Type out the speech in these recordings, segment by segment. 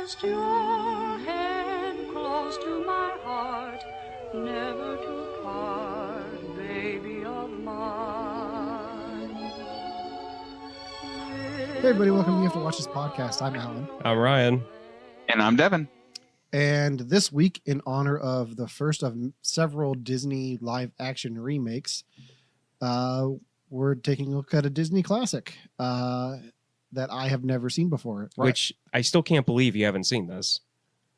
Rest your head close to my heart, never to part, baby of mine. Hey everybody, welcome to You Have to Watch This podcast. I'm Alan. I'm Ryan. And I'm Devon. And this week, in honor of the first of several Disney live action remakes, we're taking a look at a Disney classic that I have never seen before. Which I still can't believe you haven't seen this.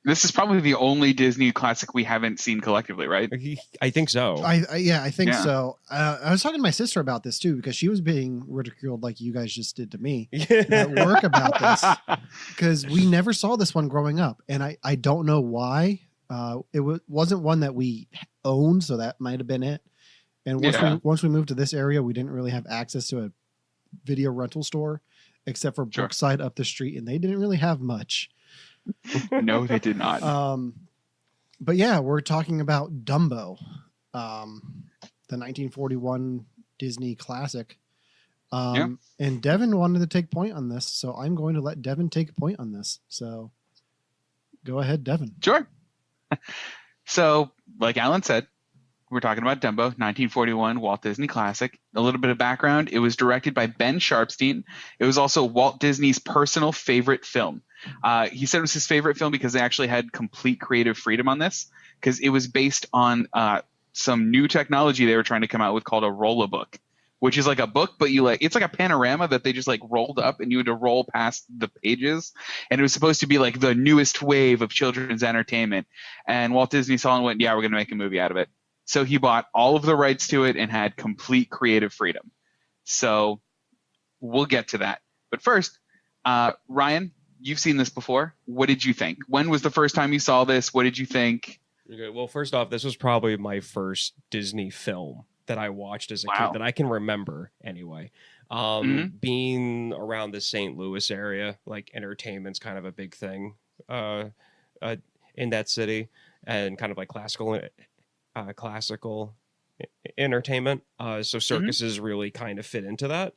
This is probably the only Disney classic we haven't seen collectively, right? I think so. I think so. I was talking to my sister about this too, because she was being ridiculed like you guys just did to me at work about this, because we never saw this one growing up. And I don't know why. It wasn't one that we owned, so that might have been it. And once we moved to this area, we didn't really have access to a video rental store except for Brookside up the street, and they didn't really have much. No, they did not. But yeah, we're talking about Dumbo, the 1941 Disney classic. And Devon wanted to take point on this, so I'm going to let Devon take a point on this. So go ahead, Devon. Sure. So, like Alan said, we're talking about Dumbo, 1941 Walt Disney classic. A little bit of background. It was directed by Ben Sharpstein. It was also Walt Disney's personal favorite film. He said it was his favorite film because they actually had complete creative freedom on this, because it was based on some new technology they were trying to come out with called a roll-a-book, which is like a book, but it's like a panorama that they just like rolled up and you had to roll past the pages. And it was supposed to be like the newest wave of children's entertainment. And Walt Disney saw and went, yeah, we're going to make a movie out of it. So he bought all of the rights to it and had complete creative freedom. So we'll get to that. But first, Ryan, you've seen this before. What did you think? When was the first time you saw this? What did you think? Okay, well, first off, this was probably my first Disney film that I watched as a kid that I can remember anyway. Being around the St. Louis area, like entertainment's kind of a big thing in that city, and kind of like classical entertainment. So circuses really kind of fit into that.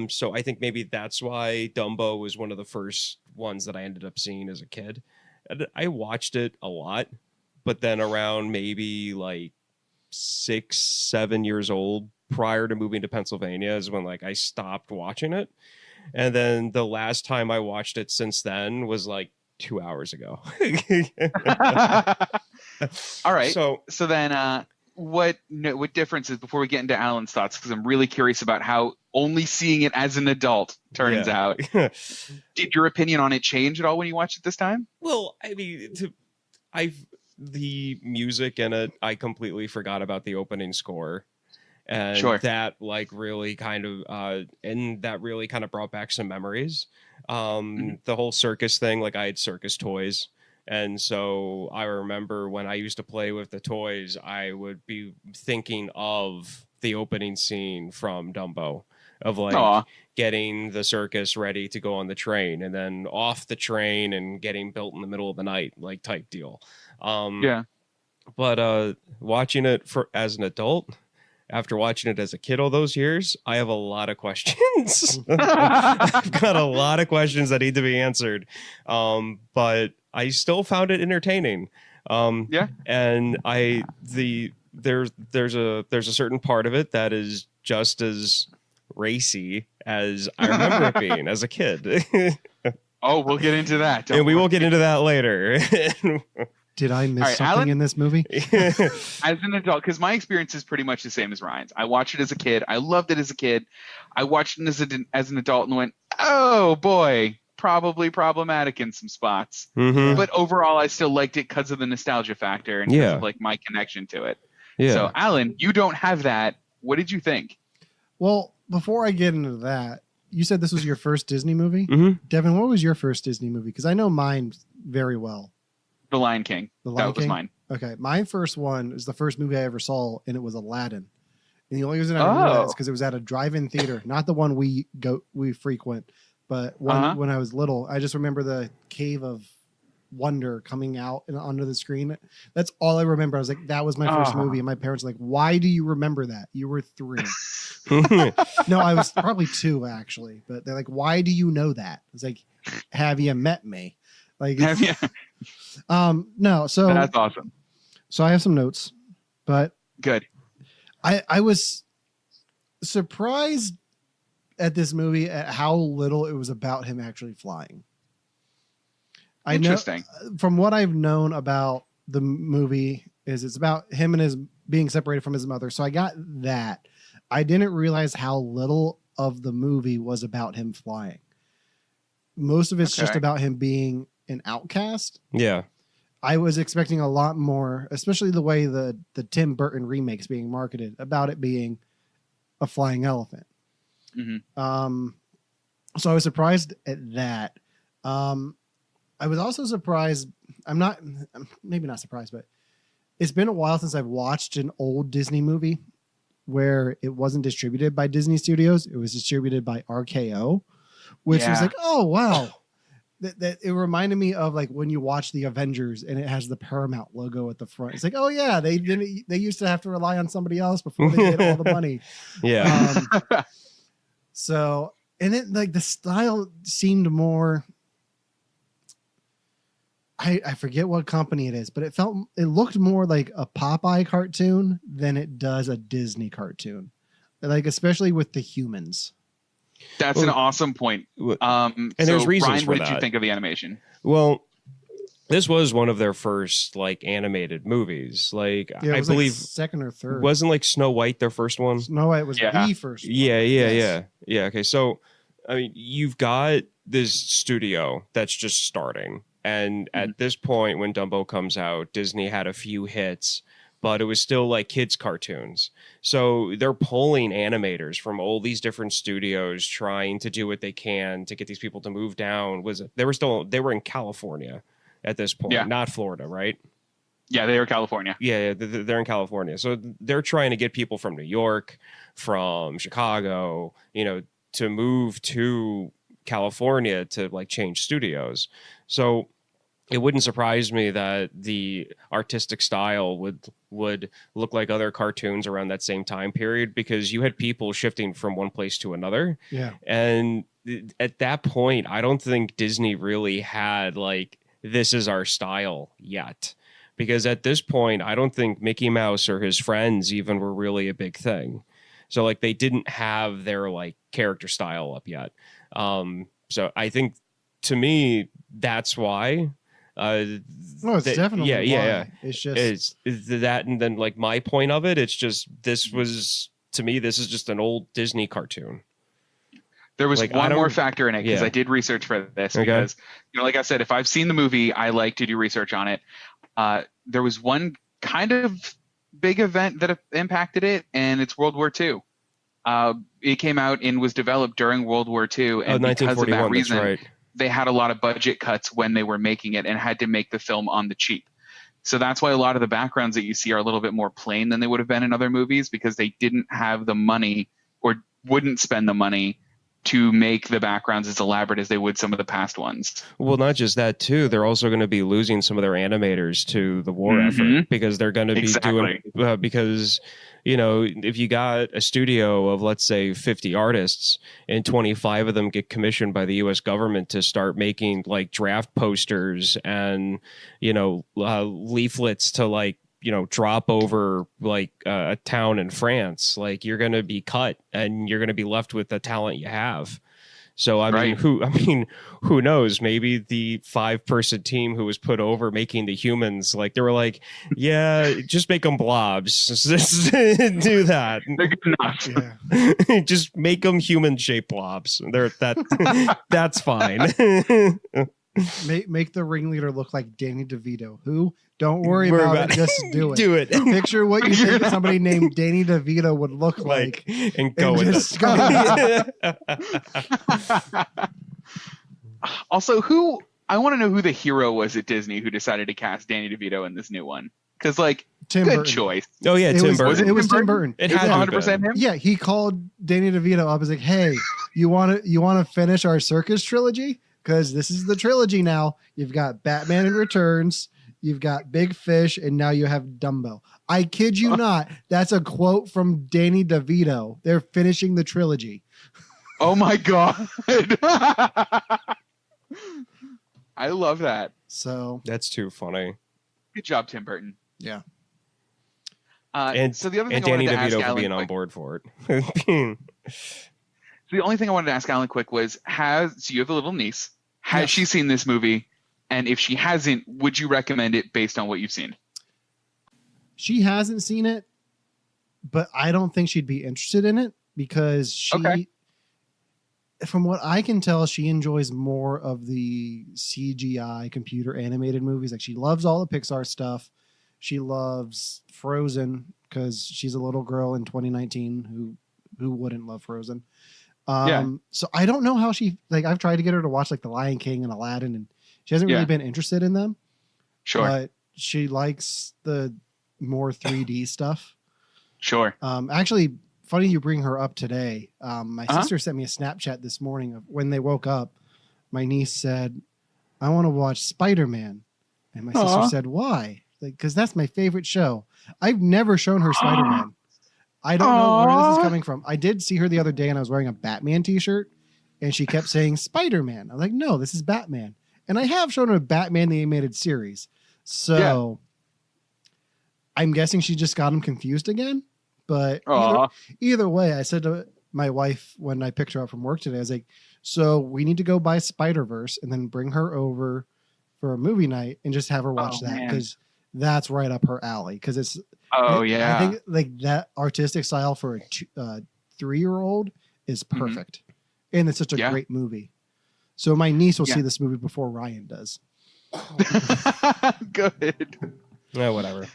So I think maybe that's why Dumbo was one of the first ones that I ended up seeing as a kid. I watched it a lot, but then around maybe like 6-7 years old, prior to moving to Pennsylvania, is when like I stopped watching it. And then the last time I watched it since then was like 2 hours ago. All right. So then what differences, before we get into Alan's thoughts, because I'm really curious about how only seeing it as an adult turns out. Did your opinion on it change at all when you watched it this time? Well, I mean, the music in it, I completely forgot about the opening score. And that like really kind of brought back some memories. The whole circus thing, like I had circus toys. And so I remember when I used to play with the toys, I would be thinking of the opening scene from Dumbo, of like getting the circus ready to go on the train and then off the train and getting built in the middle of the night, like type deal. But watching it as an adult, after watching it as a kid all those years, I have a lot of questions. I've got a lot of questions that need to be answered. But I still found it entertaining. And there's a certain part of it that is just as racy as I remember it being as a kid. We'll get into that. And we will get into that later. Did I miss something Alan, in this movie? As an adult, because my experience is pretty much the same as Ryan's. I watched it as a kid. I loved it as a kid. I watched it as an adult and went, oh boy, probably problematic in some spots. But overall, I still liked it because of the nostalgia factor and because of like my connection to it. So, Alan, you don't have that. What did you think? Well, before I get into that, you said this was your first Disney movie? Devon, what was your first Disney movie? Because I know mine very well. The Lion King. That was mine. Okay. My first one is the first movie I ever saw, and it was Aladdin. And the only reason I remember that is because it was at a drive-in theater, not the one we frequent, but one when I was little. I just remember the Cave of Wonder coming out and onto the screen. That's all I remember. I was like, that was my first movie. And my parents were like, why do you remember that? You were 3. No, I was probably 2 actually. But they're like, why do you know that? It's like, have you met me? Like, Yeah. no. So that's awesome. So I have some notes, but good. I was surprised at this movie at how little it was about him actually flying. Interesting. I know, from what I've known about the movie, is it's about him and his being separated from his mother. So I got that. I didn't realize how little of the movie was about him flying. Most of it's just about him being an outcast. Yeah. I was expecting a lot more, especially the way the Tim Burton remake's being marketed, about it being a flying elephant. Mm-hmm. So I was surprised at that. I was also surprised. I'm maybe not surprised, but it's been a while since I've watched an old Disney movie where it wasn't distributed by Disney Studios. It was distributed by RKO, which was like, oh, wow. That it reminded me of like when you watch the Avengers and it has the Paramount logo at the front. It's like, oh yeah, they used to have to rely on somebody else before they get all the money. Yeah. So, and it like the style seemed more, I forget what company it is, but it looked more like a Popeye cartoon than it does a Disney cartoon. Like, especially with the humans. That's an awesome point. And there's reasons Ryan, for what that. did you think of the animation? Well, this was one of their first like animated movies. Like, Yeah, I believe like second or third. Wasn't like Snow White their first one? Snow White was the first one. Yeah. Okay, so I mean, you've got this studio that's just starting, and at this point, when Dumbo comes out, Disney had a few hits, but it was still like kids' cartoons. So they're pulling animators from all these different studios, trying to do what they can to get these people to move down. They were in California at this point, not Florida, right? Yeah, they are California. Yeah, they're in California. So they're trying to get people from New York, from Chicago, to move to California to like change studios. So it wouldn't surprise me that the artistic style would look like other cartoons around that same time period, because you had people shifting from one place to another. Yeah. And at that point, I don't think Disney really had like, this is our style yet. Because at this point, I don't think Mickey Mouse or his friends even were really a big thing. So like they didn't have their like character style up yet. So I think, to me, that's why. No, it's definitely why. Yeah. It's just it's that, and then like my point of it, it's just this is just an old Disney cartoon. There was like, one more factor in it, because I did research for this. Okay. Because like I said, if I've seen the movie, I like to do research on it. There was one kind of big event that impacted it, and it's World War II. It came out and was developed during World War II, and because of that reason, they had a lot of budget cuts when they were making it and had to make the film on the cheap. So that's why a lot of the backgrounds that you see are a little bit more plain than they would have been in other movies, because they didn't have the money or wouldn't spend the money to make the backgrounds as elaborate as they would some of the past ones. Well, not just that too. They're also going to be losing some of their animators to the war effort, because they're going to be doing because if you got a studio of, let's say, 50 artists and 25 of them get commissioned by the U.S. government to start making like draft posters and, leaflets to like, drop over like a town in France, like you're going to be cut and you're going to be left with the talent you have. So I mean, who knows? Maybe the 5-person team who was put over making the humans, like they were like, yeah, just make them blobs. Do that. They're good enough. Yeah. Just make them human-shaped blobs. That's fine. Make the ringleader look like Danny DeVito. Who? Don't worry about it. Just do it. Do it. Picture what you think somebody named Danny DeVito would look like and go with it. Also, I want to know who the hero was at Disney who decided to cast Danny DeVito in this new one. Because, like, Tim good Burton. choice. Oh, yeah, Tim Burton. It was Tim Burton. It had 100% him? Yeah, he called Danny DeVito up. He's like, hey, you want to finish our circus trilogy? Because this is the trilogy now. You've got Batman and Returns, you've got Big Fish, and now you have Dumbo. I kid you not. That's a quote from Danny DeVito. They're finishing the trilogy. Oh my God. I love that. So that's too funny. Good job, Tim Burton. Yeah. And so the other thing and I wanted Danny to ask DeVito for Alan being on quick, board for it. so the only thing I wanted to ask Alan quick was, so you have a little niece. Has she seen this movie? And if she hasn't, would you recommend it based on what you've seen? She hasn't seen it, but I don't think she'd be interested in it because from what I can tell, she enjoys more of the CGI computer animated movies. Like she loves all the Pixar stuff. She loves Frozen because she's a little girl in 2019 who wouldn't love Frozen. So I don't know how she, like, I've tried to get her to watch like The Lion King and Aladdin, and she hasn't really been interested in them. Sure. But she likes the more 3D stuff. Sure. Actually, funny you bring her up today. My sister sent me a Snapchat this morning of when they woke up. My niece said, I want to watch Spider-Man. And my sister said, why? Like, because that's my favorite show. I've never shown her Spider-Man. I don't know where this is coming from. I did see her the other day and I was wearing a Batman t-shirt and she kept saying Spider-Man. I'm like, no, this is Batman. And I have shown her Batman the animated series. So I'm guessing she just got him confused again. But either way, I said to my wife when I picked her up from work today, I was like, so we need to go buy Spider-Verse and then bring her over for a movie night and just have her watch that because that's right up her alley. Because it's I think like that artistic style for a 3-year-old is perfect, and it's such a great movie. So my niece will see this movie before Ryan does. Good. Yeah, whatever.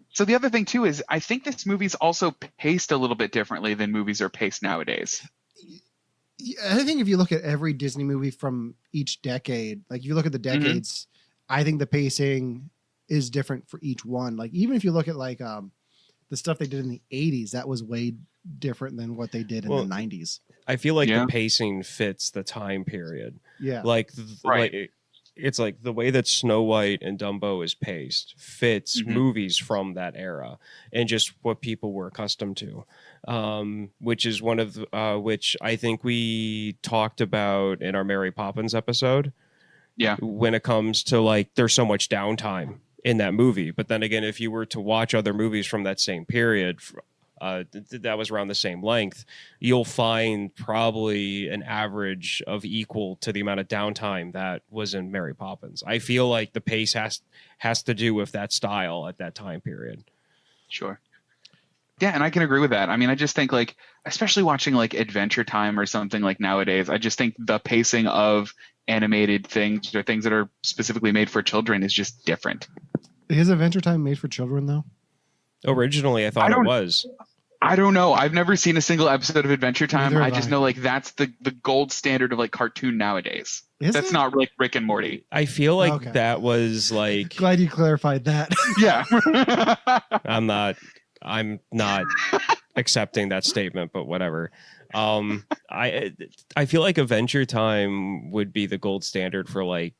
So the other thing too is I think this movie's also paced a little bit differently than movies are paced nowadays. I think if you look at every Disney movie from each decade, like if you look at the decades, I think the pacing is different for each one. Like even if you look at like the stuff they did in the 80s, that was way different than what they did in the 90s. I feel like the pacing fits the time period. Yeah. Like it's like the way that Snow White and Dumbo is paced fits movies from that era and just what people were accustomed to, which is one of which I think we talked about in our Mary Poppins episode. Yeah, when it comes to like there's so much downtime in that movie, but then again, if you were to watch other movies from that same period, that was around the same length, you'll find probably an average of equal to the amount of downtime that was in Mary Poppins. I feel like the pace has to do with that style at that time period. Sure. Yeah, and I can agree with that. I mean, I just think like, especially watching like Adventure Time or something like nowadays, I just think the pacing of animated things or things that are specifically made for children is just different. Is Adventure Time made for children though? Originally, I thought it was. I don't know. I've never seen a single episode of Adventure Time. I just know like that's the gold standard of like cartoon nowadays. That's not like Rick and Morty. I feel like that was like. Glad you clarified that. Yeah. I'm not accepting that statement, but whatever. I feel like Adventure Time would be the gold standard for like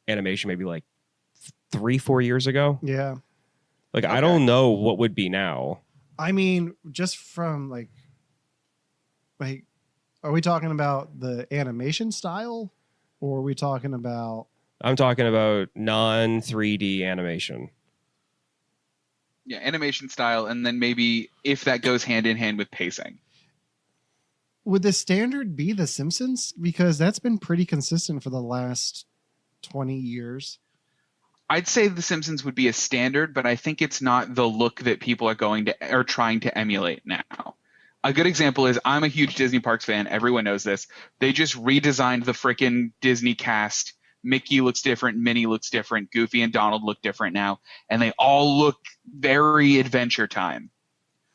animation maybe like 3-4 years ago. Yeah. Like, I don't know what would be now. I mean, just from like, are we talking about the animation style or are we talking about? I'm talking about non-3D animation. Yeah, animation style. And then maybe if that goes hand in hand with pacing. Would the standard be The Simpsons? Because that's been pretty consistent for the last 20 years. I'd say The Simpsons would be a standard, but I think it's not the look that people are trying to emulate now. A good example is I'm a huge Disney Parks fan. Everyone knows this. They just redesigned the frickin' Disney cast. Mickey looks different. Minnie looks different. Goofy and Donald look different now. And they all look very Adventure Time.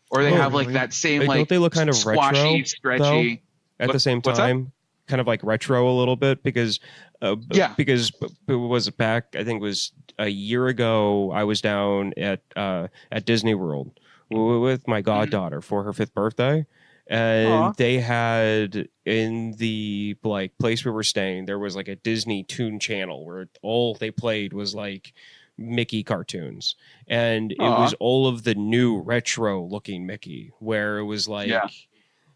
Or they have like that same like don't they look kind of squashy, retro, stretchy. Though, at the same time? Kind of like retro a little bit because because it was back, I think it was a year ago, I was down at Disney World with my goddaughter for her 5th birthday, and they had in the like place we were staying, there was like a Disney Toon channel where all they played was like Mickey cartoons, and it was all of the new retro looking Mickey, where it was like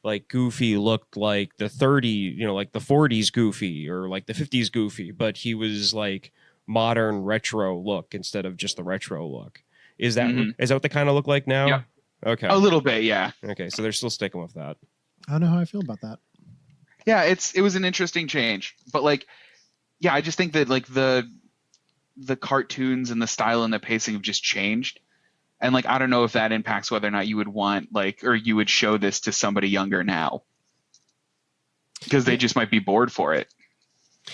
like Goofy looked like the 30, like the 40s Goofy or like the 50s Goofy, but he was like modern retro look instead of just the retro look. Is that is that what they kind of look like now? Yep. Okay. A little bit, yeah. Okay, so they're still sticking with that. I don't know how I feel about that. Yeah, it was an interesting change, but like, yeah, I just think that like the cartoons and the style and the pacing have just changed, and like I don't know if that impacts whether or not you would want like or you would show this to somebody younger now because they just might be bored for it.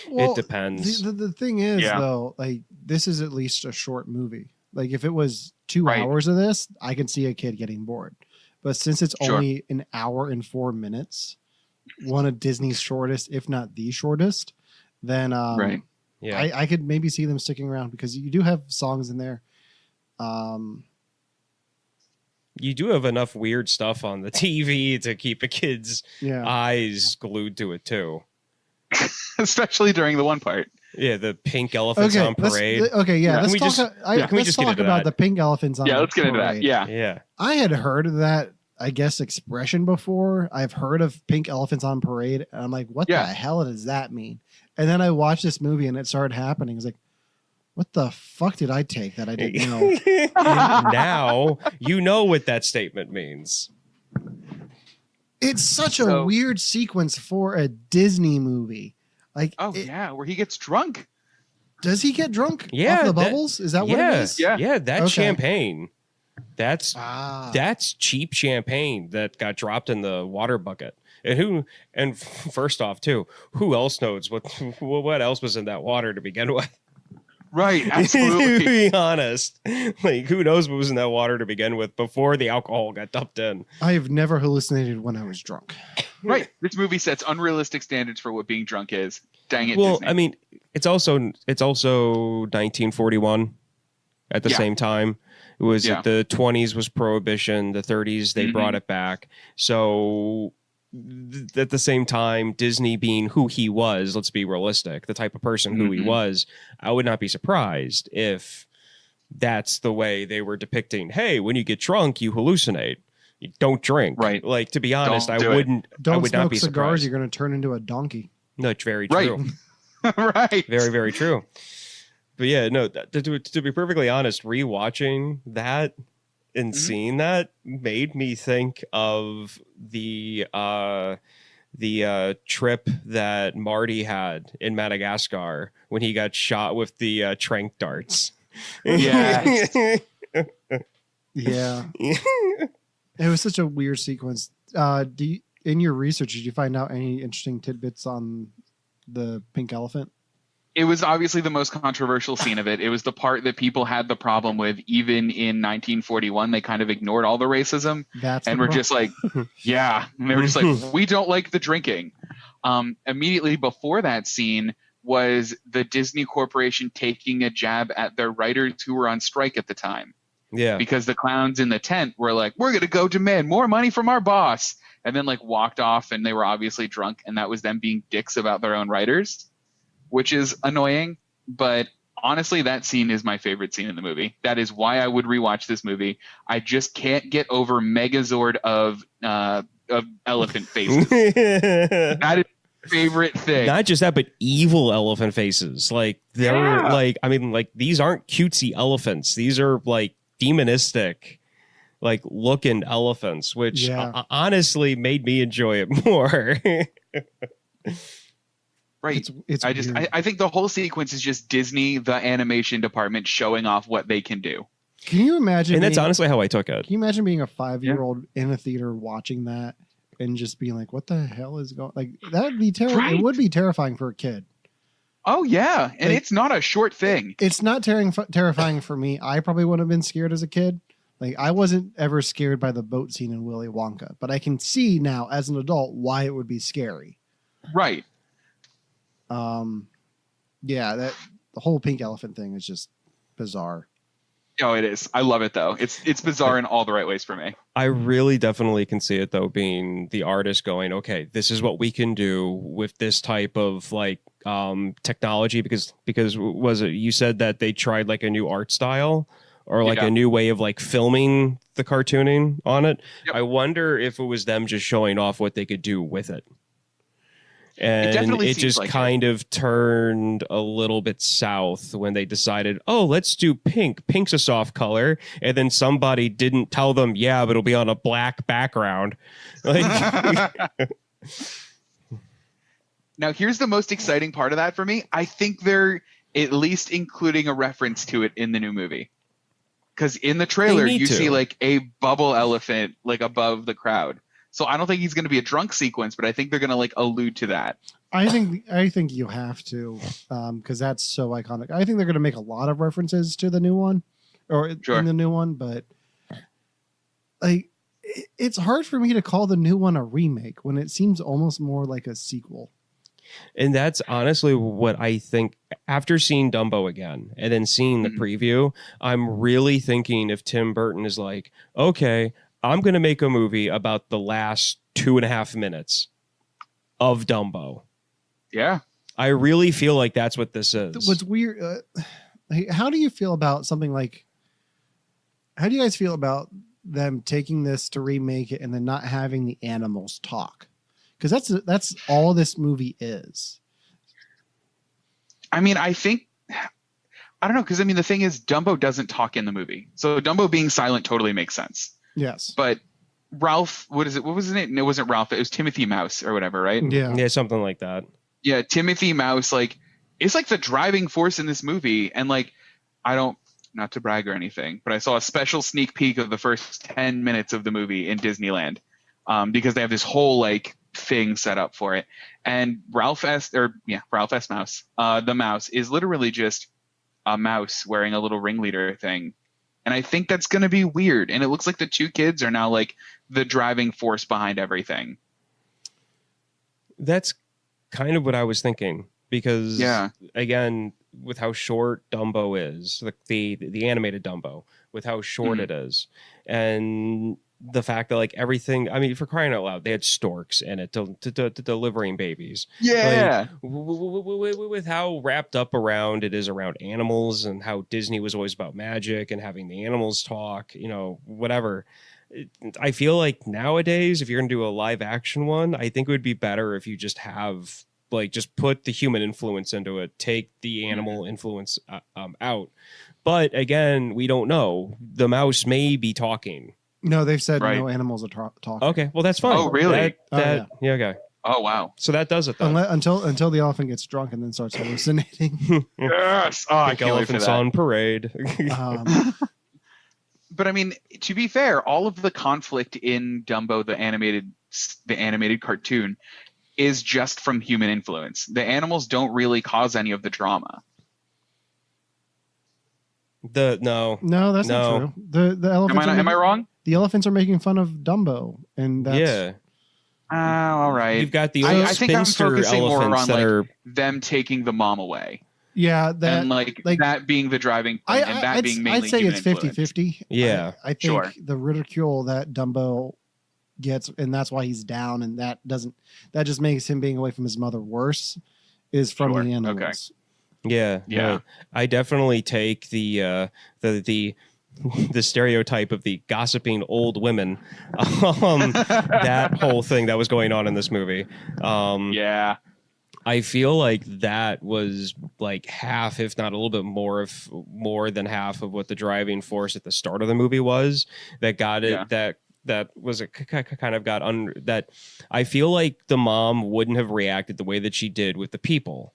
Well, it depends. The thing is though, like this is at least a short movie. Like if it was 2 hours of this, I can see a kid getting bored. But since it's only an hour and 4 minutes, one of Disney's shortest, if not the shortest, then I could maybe see them sticking around because you do have songs in there. You do have enough weird stuff on the TV to keep a kid's eyes glued to it too. Especially during the one part. Yeah, the pink elephants on parade. Let's talk about the pink elephants on parade. Yeah, let's get into that. Yeah. I had heard of that, I guess, expression before. I've heard of pink elephants on parade, and I'm like, what the hell does that mean? And then I watched this movie, and it started happening. It's like, what the fuck did I take that I didn't know? Now you know what that statement means. It's such a weird sequence for a Disney movie. Like, where he gets drunk. Does he get drunk? Yeah, off the bubbles. Is that what it is? Yeah, that's champagne. That's cheap champagne that got dropped in the water bucket. And first off, too, who else knows what else was in that water to begin with? Right, absolutely. To be honest, like who knows what was in that water to begin with before the alcohol got dumped in. I have never hallucinated when I was drunk. Right, this movie sets unrealistic standards for what being drunk is. Dang it! Well, Disney. I mean, it's also 1941 at the same time. It was the 20s was prohibition, the 30s they brought it back. So at the same time, Disney being who he was, let's be realistic, the type of person who he was, I would not be surprised if that's the way they were depicting. Hey, when you get drunk, you hallucinate. You don't drink. Right. Like, to be honest, I would not be surprised. Cigars, you're going to turn into a donkey. No, it's very true. Right. Very, very true. But yeah, no, to be perfectly honest, rewatching that and seeing that made me think of the trip that Marty had in Madagascar when he got shot with the trank darts. Yeah. Yeah. It was such a weird sequence. In your research, did you find out any interesting tidbits on the pink elephant? It was obviously the most controversial scene of it. It was the part that people had the problem with. Even in 1941, they kind of ignored all the racism. And were just like, yeah. And they were just like, we don't like the drinking. Immediately before that scene was the Disney Corporation taking a jab at their writers who were on strike at the time. Yeah. Because the clowns in the tent were like, we're going to go demand more money from our boss. And then like walked off, and they were obviously drunk. And that was them being dicks about their own writers, which is annoying. But honestly, that scene is my favorite scene in the movie. That is why I would rewatch this movie. I just can't get over Megazord of elephant faces. That is my favorite thing. Not just that, but evil elephant faces. Like they're like, I mean, like these aren't cutesy elephants. These are like demonistic, like looking elephants, which honestly made me enjoy it more. Right. I think the whole sequence is just Disney, the animation department, showing off what they can do. Can you imagine? And that's honestly how I took it. Can you imagine being a 5-year-old in a theater watching that and just being like, what the hell is going, like, that'd be terrifying. Right. It would be terrifying for a kid. Oh yeah. And like, it's not a short thing. It's not terrifying for me. I probably would have been scared as a kid. Like, I wasn't ever scared by the boat scene in Willy Wonka, but I can see now as an adult why it would be scary. Right. Yeah, that the whole pink elephant thing is just bizarre. Oh, it is. I love it though. It's bizarre in all the right ways for me. I really definitely can see it though, being the artist going, okay, this is what we can do with this type of like technology, because was it you said that they tried like a new art style or like a new way of like filming the cartooning on it. Yep. I wonder if it was them just showing off what they could do with it. And it just like kind of turned a little bit south when they decided, oh, let's do pink. Pink's a soft color. And then somebody didn't tell them, yeah, but it'll be on a black background. Like, now, here's the most exciting part of that for me. I think they're at least including a reference to it in the new movie. Because in the trailer, you see like a bubble elephant like above the crowd. So I don't think he's going to be a drunk sequence, but I think they're going to like allude to that. I think you have to, because that's so iconic. I think they're going to make a lot of references to the new one, or in the new one, but like it's hard for me to call the new one a remake when it seems almost more like a sequel. And that's honestly what I think after seeing Dumbo again and then seeing the preview. I'm really thinking if Tim Burton is like, okay, I'm going to make a movie about the last 2.5 minutes of Dumbo. Yeah. I really feel like that's what this is. What's weird, how do you feel about something like, how do you guys feel about them taking this to remake it and then not having the animals talk? Because that's all this movie is. I mean, I don't know, because I mean, the thing is, Dumbo doesn't talk in the movie. So Dumbo being silent totally makes sense. Yes. But Ralph, what is it? What was his name? It wasn't Ralph. It was Timothy Mouse or whatever, right? Yeah. Yeah, something like that. Yeah, Timothy Mouse, like, is like the driving force in this movie. And like, not to brag or anything, but I saw a special sneak peek of the first 10 minutes of the movie in Disneyland, because they have this whole like thing set up for it. And Ralph S. Mouse, the mouse is literally just a mouse wearing a little ringleader thing. And I think that's going to be weird. And it looks like the two kids are now like the driving force behind everything. That's kind of what I was thinking, because again, with how short Dumbo is, like the animated Dumbo, with how short it is, and the fact that like everything, I mean, for crying out loud, they had storks in it to delivering babies. Yeah. Like, with how wrapped up around it is around animals, and how Disney was always about magic and having the animals talk, whatever. I feel like nowadays, if you're going to do a live action one, I think it would be better if you just have like, just put the human influence into it, take the animal influence out. But again, we don't know. The mouse may be talking. No, they've said no animals are talking. Okay, well that's fine. Oh, really? Yeah, okay. Oh, wow. So that does it then. Until the elephant gets drunk and then starts hallucinating. Yes. Oh, I can't wait for elephants that. on parade. But I mean, to be fair, all of the conflict in Dumbo, the animated cartoon, is just from human influence. The animals don't really cause any of the drama. No, that's not true. The elephants. Am I wrong? The elephants are making fun of Dumbo, and that's all right. You've got the I think I'm focusing more on that are them taking the mom away. Yeah, that and like that being the driving point, and that being mainly I'd say it's 50-50. Yeah, I think the ridicule that Dumbo gets, and that's why he's down, and that just makes him being away from his mother worse, is from the animals. Okay. Yeah. No, I definitely take the stereotype of the gossiping old women, that whole thing that was going on in this movie. I feel like that was like half, if not a little bit more than half of what the driving force at the start of the movie was, that got it, that was a kind of got that I feel like the mom wouldn't have reacted the way that she did with the people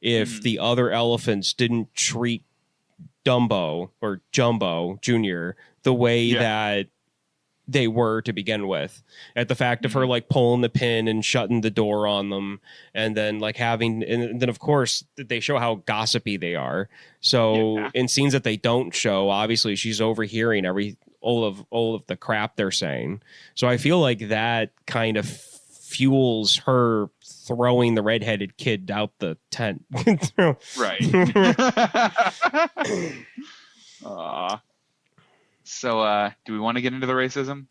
if the other elephants didn't treat Dumbo or Jumbo Jr. the way that they were to begin with. At the fact of her like pulling the pin and shutting the door on them, and then like having, and then of course they show how gossipy they are. So in scenes that they don't show, obviously she's overhearing all of the crap they're saying. So I feel like that kind of fuels her throwing the redheaded kid out the tent. Right. So do we want to get into the racism?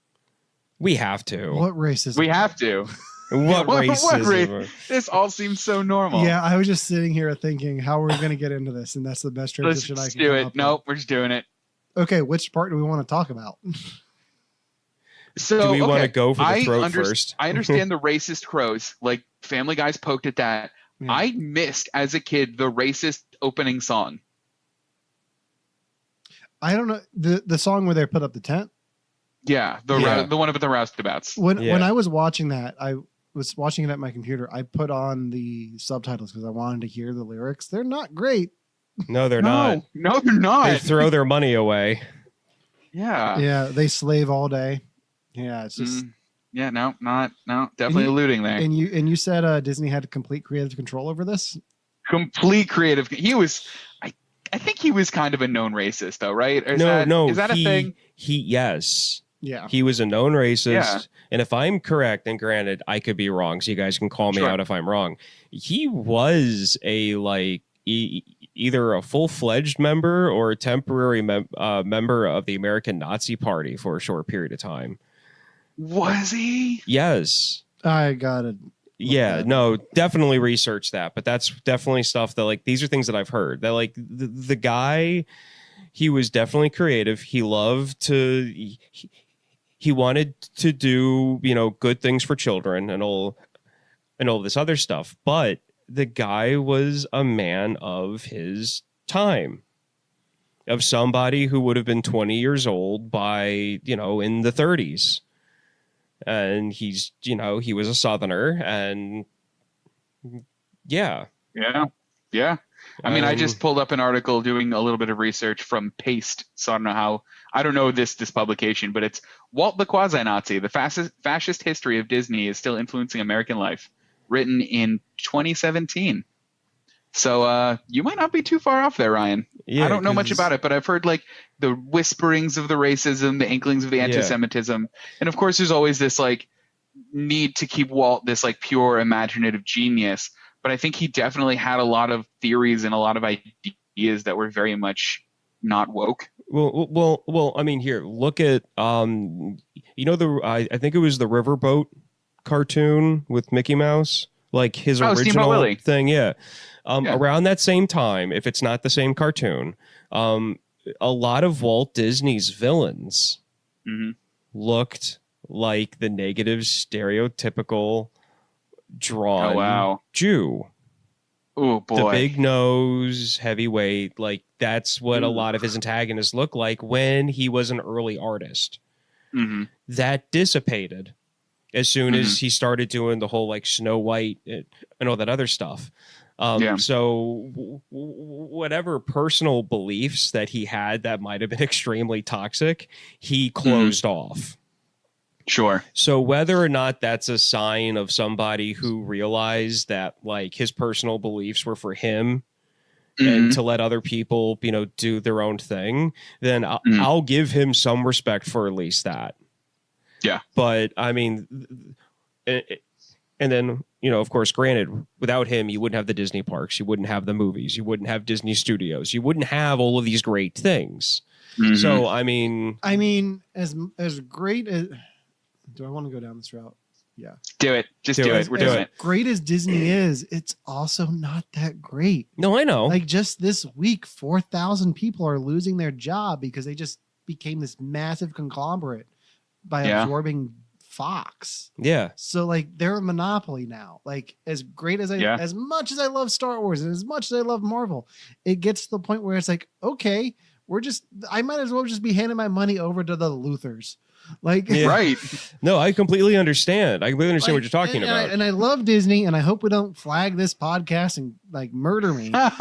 We have to. What racism? We have to. What racism? This all seems so normal. Yeah, I was just sitting here thinking, how are we going to get into this? And that's the best transition I can do. Nope, we're just doing it. Okay, which part do we want to talk about? So do we want to go for the throat first? I understand the racist crows. Like Family Guy's poked at that. Yeah. I missed as a kid the racist opening song. I don't know the song where they put up the tent. Yeah, the one about the roustabouts. When I was watching that, I was watching it at my computer. I put on the subtitles because I wanted to hear the lyrics. They're not great. No, they're not. No, they're not. They throw their money away. Yeah. Yeah, they slave all day. Yeah, it's just. Yeah, no, definitely alluding there. And you said Disney had complete creative control over this. Complete creative. He was. I think he was kind of a known racist, though, right? Is that a thing? Yes. Yeah. He was a known racist. Yeah. And if I'm correct, and granted, I could be wrong, so you guys can call me out if I'm wrong. He was either a full-fledged member or a temporary member of the American Nazi Party for a short period of time. Was he? Yes. I got it. Yeah, no, definitely research that. But that's definitely stuff that, like, these are things that I've heard. That, like, the guy, he was definitely creative. He loved to, he wanted to do, good things for children and all this other stuff. But the guy was a man of his time, of somebody who would have been 20 years old by, in the 30s. And he's, he was a Southerner, and yeah. I mean, I just pulled up an article doing a little bit of research from Paste. So I don't know this publication, but it's Walt the Quasi-Nazi, the fascist history of Disney is still influencing American life, written in 2017. So you might not be too far off there, Ryan. Yeah, I don't know much about it, but I've heard like the whisperings of the racism, the inklings of the anti-Semitism. And of course, there's always this like need to keep Walt this like pure imaginative genius. But I think he definitely had a lot of theories and a lot of ideas that were very much not woke. Well. I mean, here, look at I think it was the Riverboat cartoon with Mickey Mouse, like his original thing. Yeah. Around that same time, if it's not the same cartoon, a lot of Walt Disney's villains looked like the negative, stereotypical drawn Jew. Oh boy. The big nose, heavyweight, like that's what a lot of his antagonists look like when he was an early artist. That dissipated as soon as he started doing the whole like Snow White and all that other stuff. So whatever personal beliefs that he had that might have been extremely toxic, he closed off. Sure. So whether or not that's a sign of somebody who realized that like his personal beliefs were for him and to let other people, do their own thing, then I'll give him some respect for at least that. Yeah. But I mean, and then, of course, granted, without him, you wouldn't have the Disney parks, you wouldn't have the movies, you wouldn't have Disney Studios, you wouldn't have all of these great things. So, I mean, as great as, do I want to go down this route? Yeah. Do it. Just do it. We're doing it. Great as Disney is, it's also not that great. No, I know. Like just this week, 4,000 people are losing their job because they just became this massive conglomerate by absorbing Fox. Yeah. So like they're a monopoly now. Like as great as as much as I love Star Wars and as much as I love Marvel, it gets to the point where it's like, okay, I might as well just be handing my money over to the Luthers. Like right. No, I completely understand. I completely understand what you're talking about. And I love Disney, and I hope we don't flag this podcast and like murder me. It's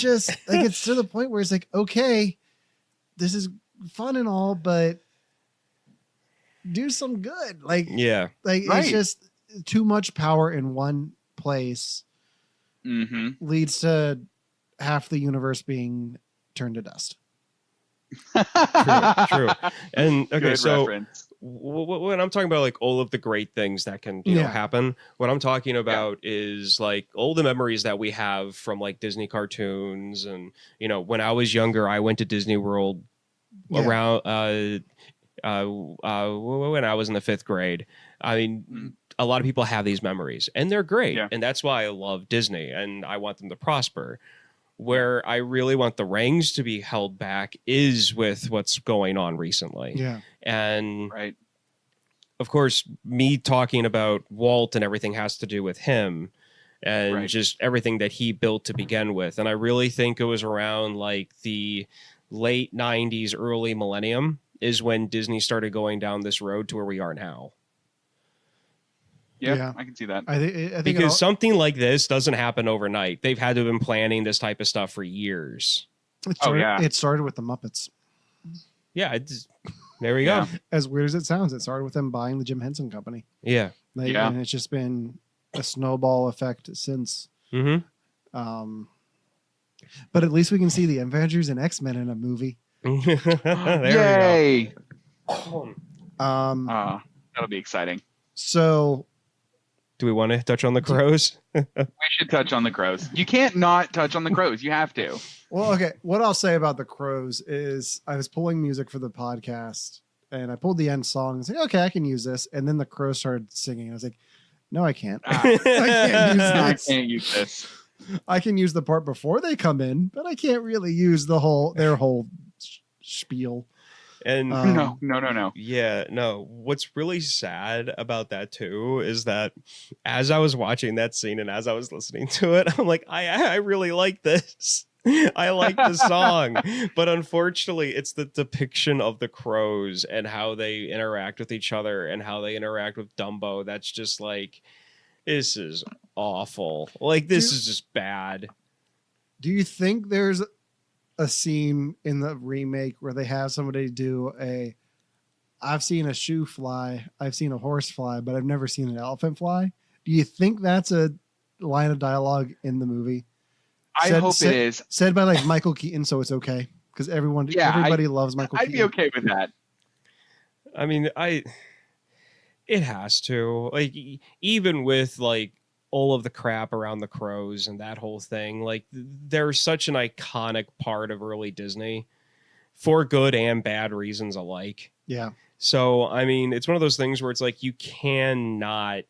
just like it's to the point where it's like, okay, this is fun and all, but do some good. Like it's just too much power in one place leads to half the universe being turned to dust. True. And okay, good so when I'm talking about like all of the great things that can happen, what I'm talking about is like all the memories that we have from like Disney cartoons. And when I was younger, I went to Disney World around when I was in the 5th grade. I mean, a lot of people have these memories and they're great, and that's why I love Disney and I want them to prosper. Where I really want the reins to be held back is with what's going on recently. Yeah. And right. Of course, me talking about Walt and everything has to do with him and Right. just everything that he built to begin with. And I really think it was around like the late 90s, early millennium is when Disney started going down this road to where we are now. Yeah, I can see that. I think because something like this doesn't happen overnight. They've had to have been planning this type of stuff for years. It started with the Muppets. Yeah, there we go. As weird as it sounds, it started with them buying the Jim Henson Company. Yeah. And it's just been a snowball effect since. Mm-hmm. But at least we can see the Avengers and X-Men in a movie. Yay! That'll be exciting. So... Do we want to touch on the crows? We should touch on the crows. You can't not touch on the crows. You have to. Well, okay. What I'll say about the crows is I was pulling music for the podcast and I pulled the end song and was like, okay, I can use this. And then the crows started singing. I was like, no, I can't. I can't use this. I can use the part before they come in, but I can't really use their whole spiel. And no. Yeah, no. What's really sad about that too is that as I was watching that scene and as I was listening to it, I'm like, I really like this. I like the song. But unfortunately, it's the depiction of the crows and how they interact with each other and how they interact with Dumbo. That's just like, this is awful. Like, this is just bad. Do you think there's a scene in the remake where they have somebody do I've seen a shoe fly, I've seen a horse fly, but I've never seen an elephant fly? Do you think that's a line of dialogue in the movie? I hope it is. Said by like Michael Keaton, so it's okay. Because everybody loves Michael Keaton. I'd be okay with that. I mean, it has to. Like, even with like all of the crap around the crows and that whole thing, like they're such an iconic part of early Disney for good and bad reasons alike. Yeah. So, I mean, it's one of those things where it's like, you cannot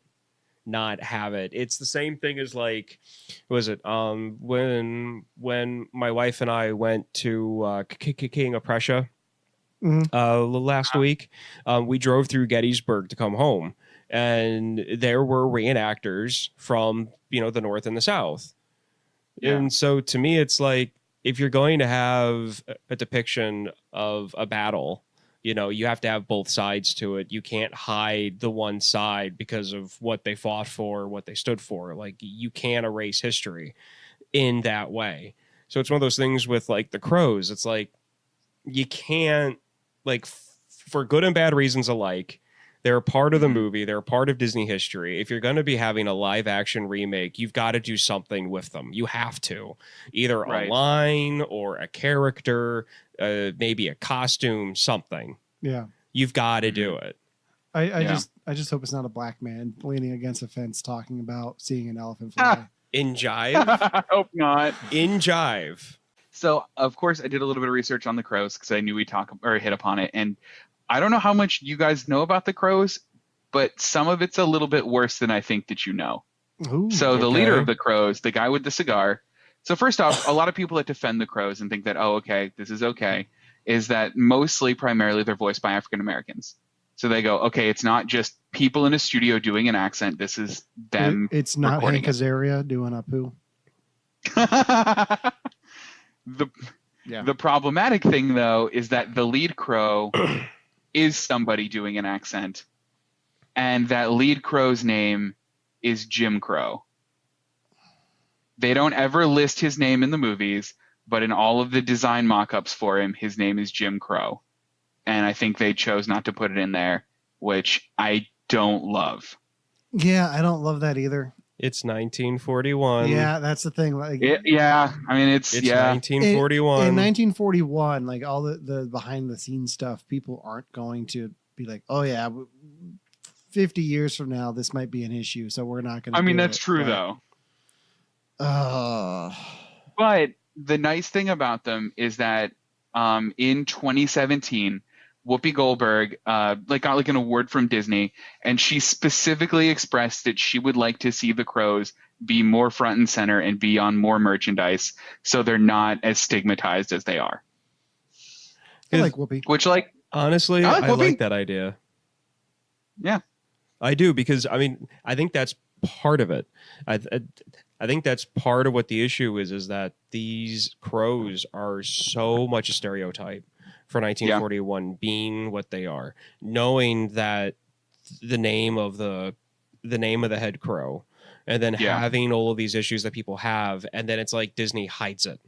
not have it. It's the same thing as like, what was it? When my wife and I went to King of Prussia last week, we drove through Gettysburg to come home. And there were reenactors from, the North and the South. Yeah. And so to me, it's like, if you're going to have a depiction of a battle, you have to have both sides to it. You can't hide the one side because of what they fought for, what they stood for. Like, you can't erase history in that way. So it's one of those things with like the crows. It's like, you can't, like, for good and bad reasons alike, they're a part of the movie. They're a part of Disney history. If you're going to be having a live action remake, you've got to do something with them. You have to. Either a line or a character, maybe a costume, something. Yeah. You've got to do it. I just hope it's not a black man leaning against a fence talking about seeing an elephant fly. In Jive? I hope not. In Jive. So, of course, I did a little bit of research on the crows because I knew we'd hit upon it. And I don't know how much you guys know about the crows, but some of it's a little bit worse than I think that you know. Ooh, so the leader of the crows, the guy with the cigar. So first off, a lot of people that defend the crows and think that, oh, okay, this is okay, is that primarily they're voiced by African Americans. So they go, okay, it's not just people in a studio doing an accent. This is them. It's not Hank Azaria doing a poo. The problematic thing, though, is that the lead crow is somebody doing an accent, and that lead crow's name is Jim Crow. They don't ever list his name in the movies, but in all of the design mock-ups for him, his name is Jim Crow. And I think they chose not to put it in there, which I don't love. Yeah, I don't love that either. It's 1941. Yeah, that's the thing. Like, I mean, it's 1941. In 1941, like all the behind the scenes stuff, people aren't going to be like, oh yeah, 50 years from now, this might be an issue, so we're not going to. I mean, that's true though. But the nice thing about them is that in 2017, Whoopi Goldberg got like an award from Disney, and she specifically expressed that she would like to see the crows be more front and center and be on more merchandise, so they're not as stigmatized as they are. I like Whoopi. Which, like, honestly, I like that idea. Yeah, I do, because I mean, I think that's part of it. I think that's part of what the issue is that these crows are so much a stereotype for 1941 being what they are, knowing that the name of the head crow, and then having all of these issues that people have, and then it's like Disney hides it.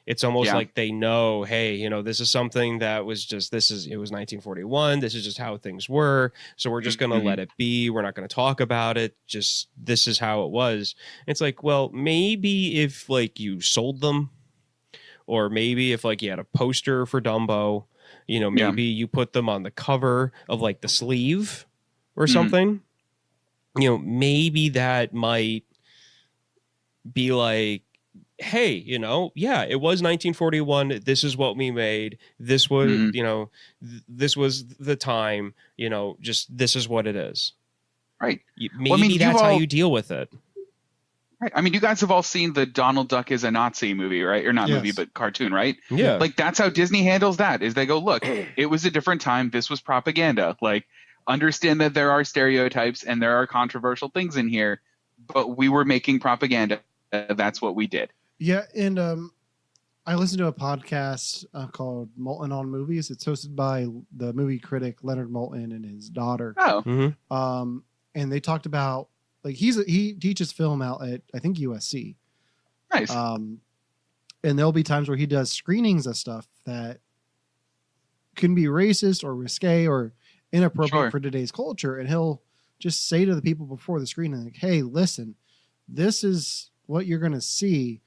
It's almost like they know, hey, you know, this is something that was just, it was 1941. This is just how things were. So we're just going to let it be. We're not going to talk about it. Just, this is how it was. It's like, well, maybe if like you sold them, or maybe if like you had a poster for Dumbo, you know, maybe you put them on the cover of like the sleeve or something, you know, maybe that might be like, hey, you know, yeah, it was 1941. This is what we made. This was, you know, this was the time, you know, just this is what it is. Right. Maybe that's how you deal with it. Right. I mean, you guys have all seen the Donald Duck is a Nazi movie, right? Or not movie, but cartoon, right? Yeah. Like, that's how Disney handles that, is they go, look, it was a different time. This was propaganda. Like, understand that there are stereotypes and there are controversial things in here, but we were making propaganda. That's what we did. Yeah, and I listened to a podcast called Moulton on Movies. It's hosted by the movie critic Leonard Moulton and his daughter. Oh. And they talked about, like, he teaches film out at, I think, USC. Nice. And there'll be times where he does screenings of stuff that can be racist or risque or inappropriate for today's culture, and he'll just say to the people before the screening, like, hey, listen, this is what you're going to see.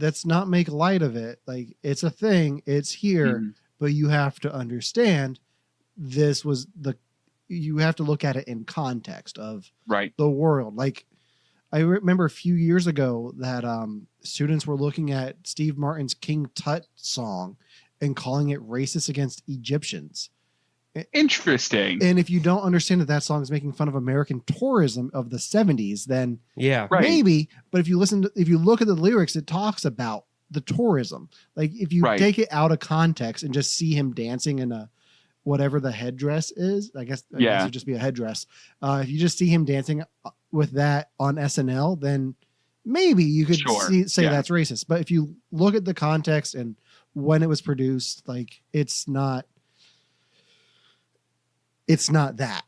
Let's not make light of it. Like, it's a thing, it's here, but you have to understand this was you have to look at it in context of the world. Like, I remember a few years ago that students were looking at Steve Martin's King Tut song and calling it racist against Egyptians. Interesting. And if you don't understand that song is making fun of American tourism of the 70s, then maybe. But if you look at the lyrics, it talks about the tourism. Like, if you take it out of context and just see him dancing in a whatever the headdress is, I guess it would just be a headdress. If you just see him dancing with that on SNL, then maybe you could say that's racist. But if you look at the context and when it was produced, like, it's not that.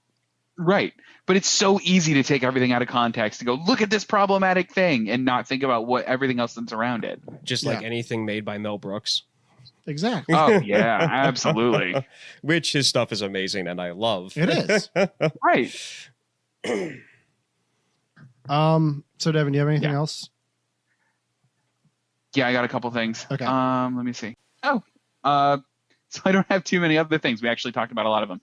Right. But it's so easy to take everything out of context to go, look at this problematic thing, and not think about what everything else that's around it. Just like anything made by Mel Brooks. Exactly. Oh, yeah, absolutely. Which his stuff is amazing and I love. It is. Right. So Devin, do you have anything else? Yeah, I got a couple things. Okay. Let me see. So I don't have too many other things. We actually talked about a lot of them.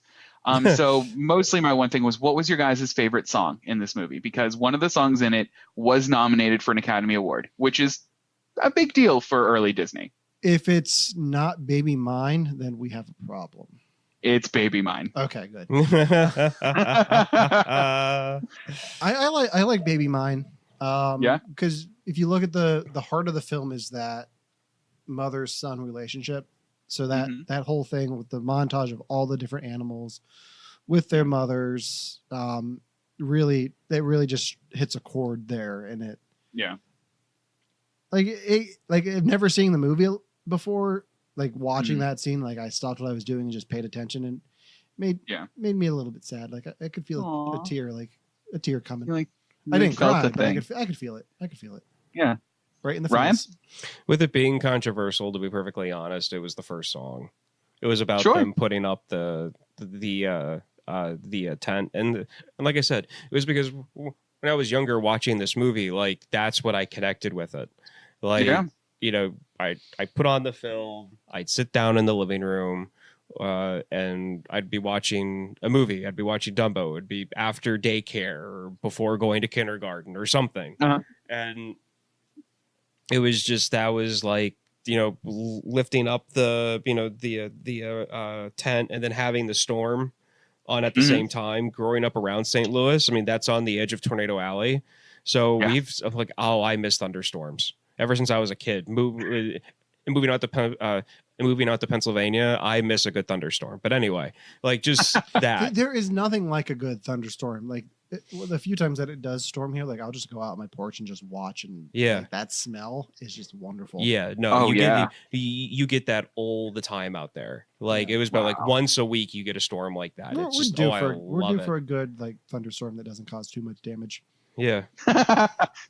So mostly my one thing was, what was your guys' favorite song in this movie? Because one of the songs in it was nominated for an Academy Award, which is a big deal for early Disney. If it's not Baby Mine, then we have a problem. It's Baby Mine. Okay, good. I like Baby Mine. Because if you look at the heart of the film is that mother-son relationship. So that whole thing with the montage of all the different animals with their mothers, really just hits a chord there. And it, like I've never seen the movie before, like watching that scene, like I stopped what I was doing and just paid attention, and made me a little bit sad. Like I could feel a tear coming. Like, I didn't cry, but I could feel it. Yeah. Right in the Ryan? face. With it being controversial, to be perfectly honest, it was the first song. It was about them putting up the tent, and like I said, it was because when I was younger watching this movie, like that's what I connected with it. Like, you know, I put on the film, I'd sit down in the living room, and I'd be watching a movie. I'd be watching Dumbo. It'd be after daycare or before going to kindergarten or something, and it was just, that was like, you know, lifting up the, you know, the tent, and then having the storm on at the same time, growing up around St. Louis. I mean, that's on the edge of Tornado Alley. So I miss thunderstorms ever since I was a kid. Moving out to Pennsylvania, I miss a good thunderstorm. But anyway, like just that. There is nothing like a good thunderstorm. Like the few times that it does storm here, like I'll just go out on my porch and just watch, and like, that smell is just wonderful. Yeah, no, you get that all the time out there. Like it was about like once a week you get a storm like that. We're it's just we're due for a good like thunderstorm that doesn't cause too much damage. Yeah,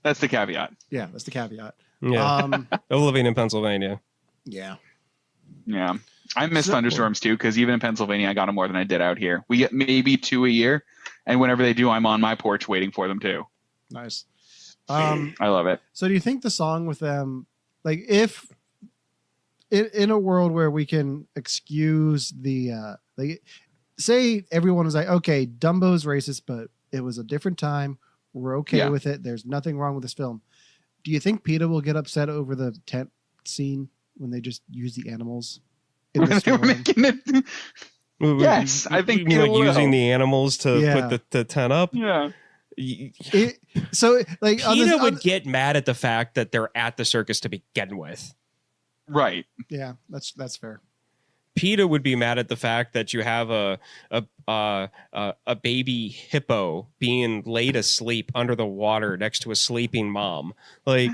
that's the caveat. Yeah, that's the caveat. Yeah, living in Pennsylvania. Yeah. I miss thunderstorms too, because even in Pennsylvania, I got them more than I did out here. We get maybe 2 a year, and whenever they do, I'm on my porch waiting for them too. Nice. I love it. So, do you think the song with them, like, if in a world where we can excuse the, like, say everyone was like, okay, Dumbo's racist, but it was a different time. We're okay with it. There's nothing wrong with this film. Do you think PETA will get upset over the tent scene when they just use the animals in the they were making it? Yes, I think you mean like using the animals to put the tent up. Yeah. So like PETA would get mad at the fact that they're at the circus to begin with. Right. Yeah, that's fair. PETA would be mad at the fact that you have a baby hippo being laid asleep under the water next to a sleeping mom, like,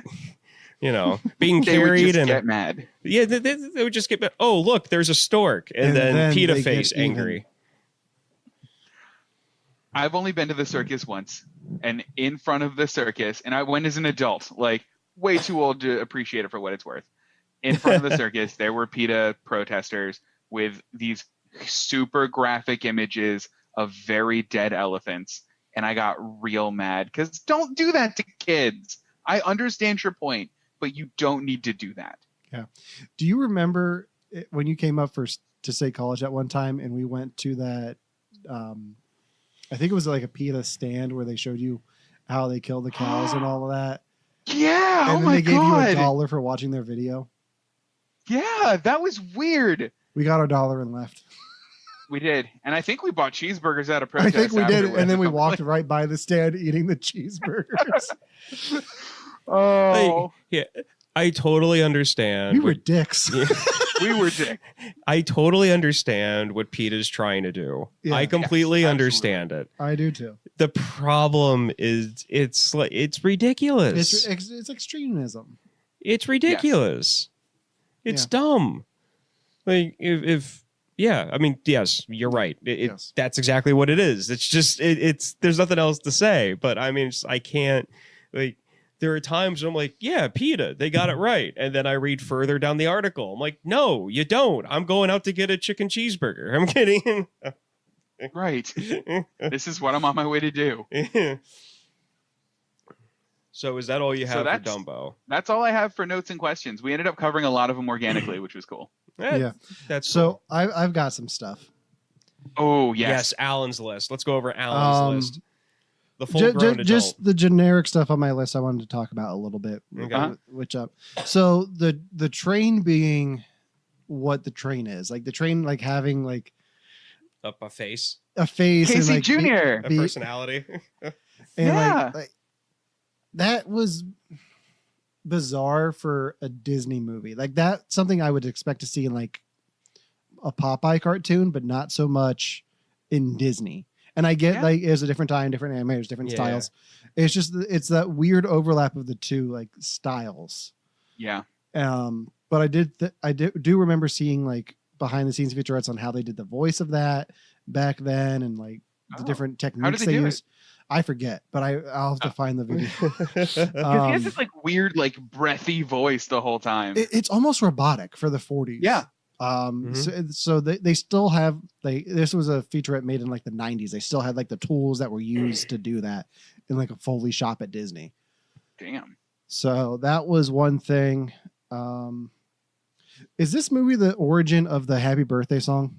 you know, being carried, would just and get mad. Yeah, they would just get mad. Oh, look, there's a stork, and then PETA face angry. I've only been to the circus once, and in front of the circus, and I went as an adult, like way too old to appreciate it for what it's worth. In front of the circus, there were PETA protesters with these super graphic images of very dead elephants. And I got real mad because don't do that to kids. I understand your point, but you don't need to do that. Yeah. Do you remember when you came up to State College at one time and we went to that, I think it was like a PETA stand where they showed you how they kill the cows and all of that. Yeah. And then they gave you $1 for watching their video. Yeah, that was weird. We got our $1 and left. We did. And I think we bought cheeseburgers out of protest. I think we did. And then we walked right by the stand eating the cheeseburgers. Yeah, I totally understand. We were dicks. We were dicks. I totally understand what PETA's trying to do. Yeah. I completely understand it. I do too. The problem is it's ridiculous. It's extremism. It's ridiculous. Yes. It's dumb. Like if I mean, yes, you're right. That's exactly what it is. It's just it's there's nothing else to say. But I mean, I can't like. There are times when I'm like, yeah, PETA, they got it right. And then I read further down the article. I'm like, no, you don't. I'm going out to get a chicken cheeseburger. I'm kidding. Right. This is what I'm on my way to do. So is that all you have for Dumbo? That's all I have for notes and questions. We ended up covering a lot of them organically, which was cool. Yeah. That's so cool. I've got some stuff. Oh, yes. Yes, Alan's list. Let's go over Alan's list. The full-grown adult. Just the generic stuff on my list I wanted to talk about a little bit. Okay. So the train being what the train is. Like the train like having like a face. A face. Casey and, like, Jr. A personality. And like that was bizarre for a Disney movie. Like that's something I would expect to see in like a Popeye cartoon, but not so much in Disney. And I get like it was a different time, different animators, different styles. It's just it's that weird overlap of the two like styles. Yeah. But I do remember seeing like behind the scenes featurettes on how they did the voice of that back then and like the different techniques they use. I forget, but I'll have to find the video. He has this like weird, like breathy voice the whole time. It's almost robotic for the 40s. Yeah. So they still have this was a featurette made in like the 90s. They still had like the tools that were used to do that in like a Foley shop at Disney. Damn. So that was one thing. Is this movie the origin of the Happy Birthday song?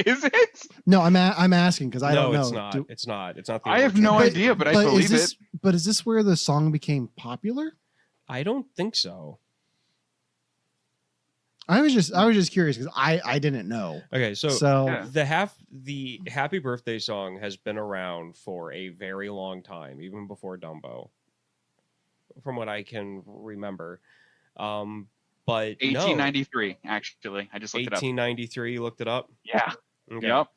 Is it? No, I'm asking because I don't know. It's not. It's not. It's not. I have no idea, but I believe it. But is this where the song became popular? I don't think so. I was just curious because I didn't know. Okay, so Yeah. the Happy Birthday song has been around for a very long time, even before Dumbo, from what I can remember. But 1893, actually. I just looked it up. 1893, you looked it up? Yeah. Okay. Yep.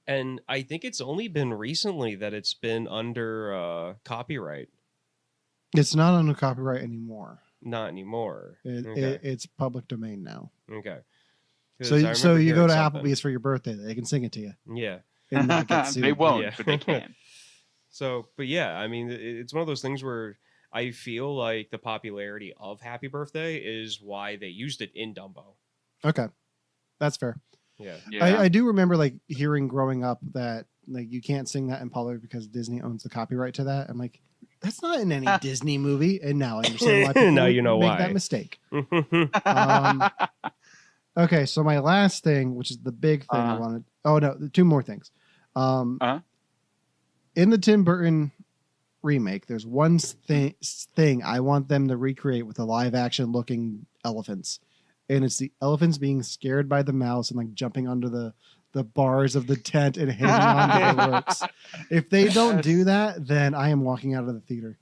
And I think it's only been recently that it's been under copyright. It's not under copyright anymore. Not anymore. It's public domain now. Okay. So you go to Applebee's for your birthday, they can sing it to you. Yeah. And not get sued. They won't, but they can. So, but yeah, I mean, it's one of those things where I feel like the popularity of Happy Birthday is why they used it in Dumbo. Okay. That's fair. Yeah. I do remember like hearing growing up that like you can't sing that in public because Disney owns the copyright to that. I'm like, that's not in any Disney movie. And now I understand why people Now you know make why. that mistake. Okay, so my last thing, which is the big thing I wanted. Oh no, two more things. In the Tim Burton remake, there's one thing I want them to recreate with the live action looking elephants. And it's the elephants being scared by the mouse and like jumping under the bars of the tent and hanging on to the ropes. If they don't do that, then I am walking out of the theater.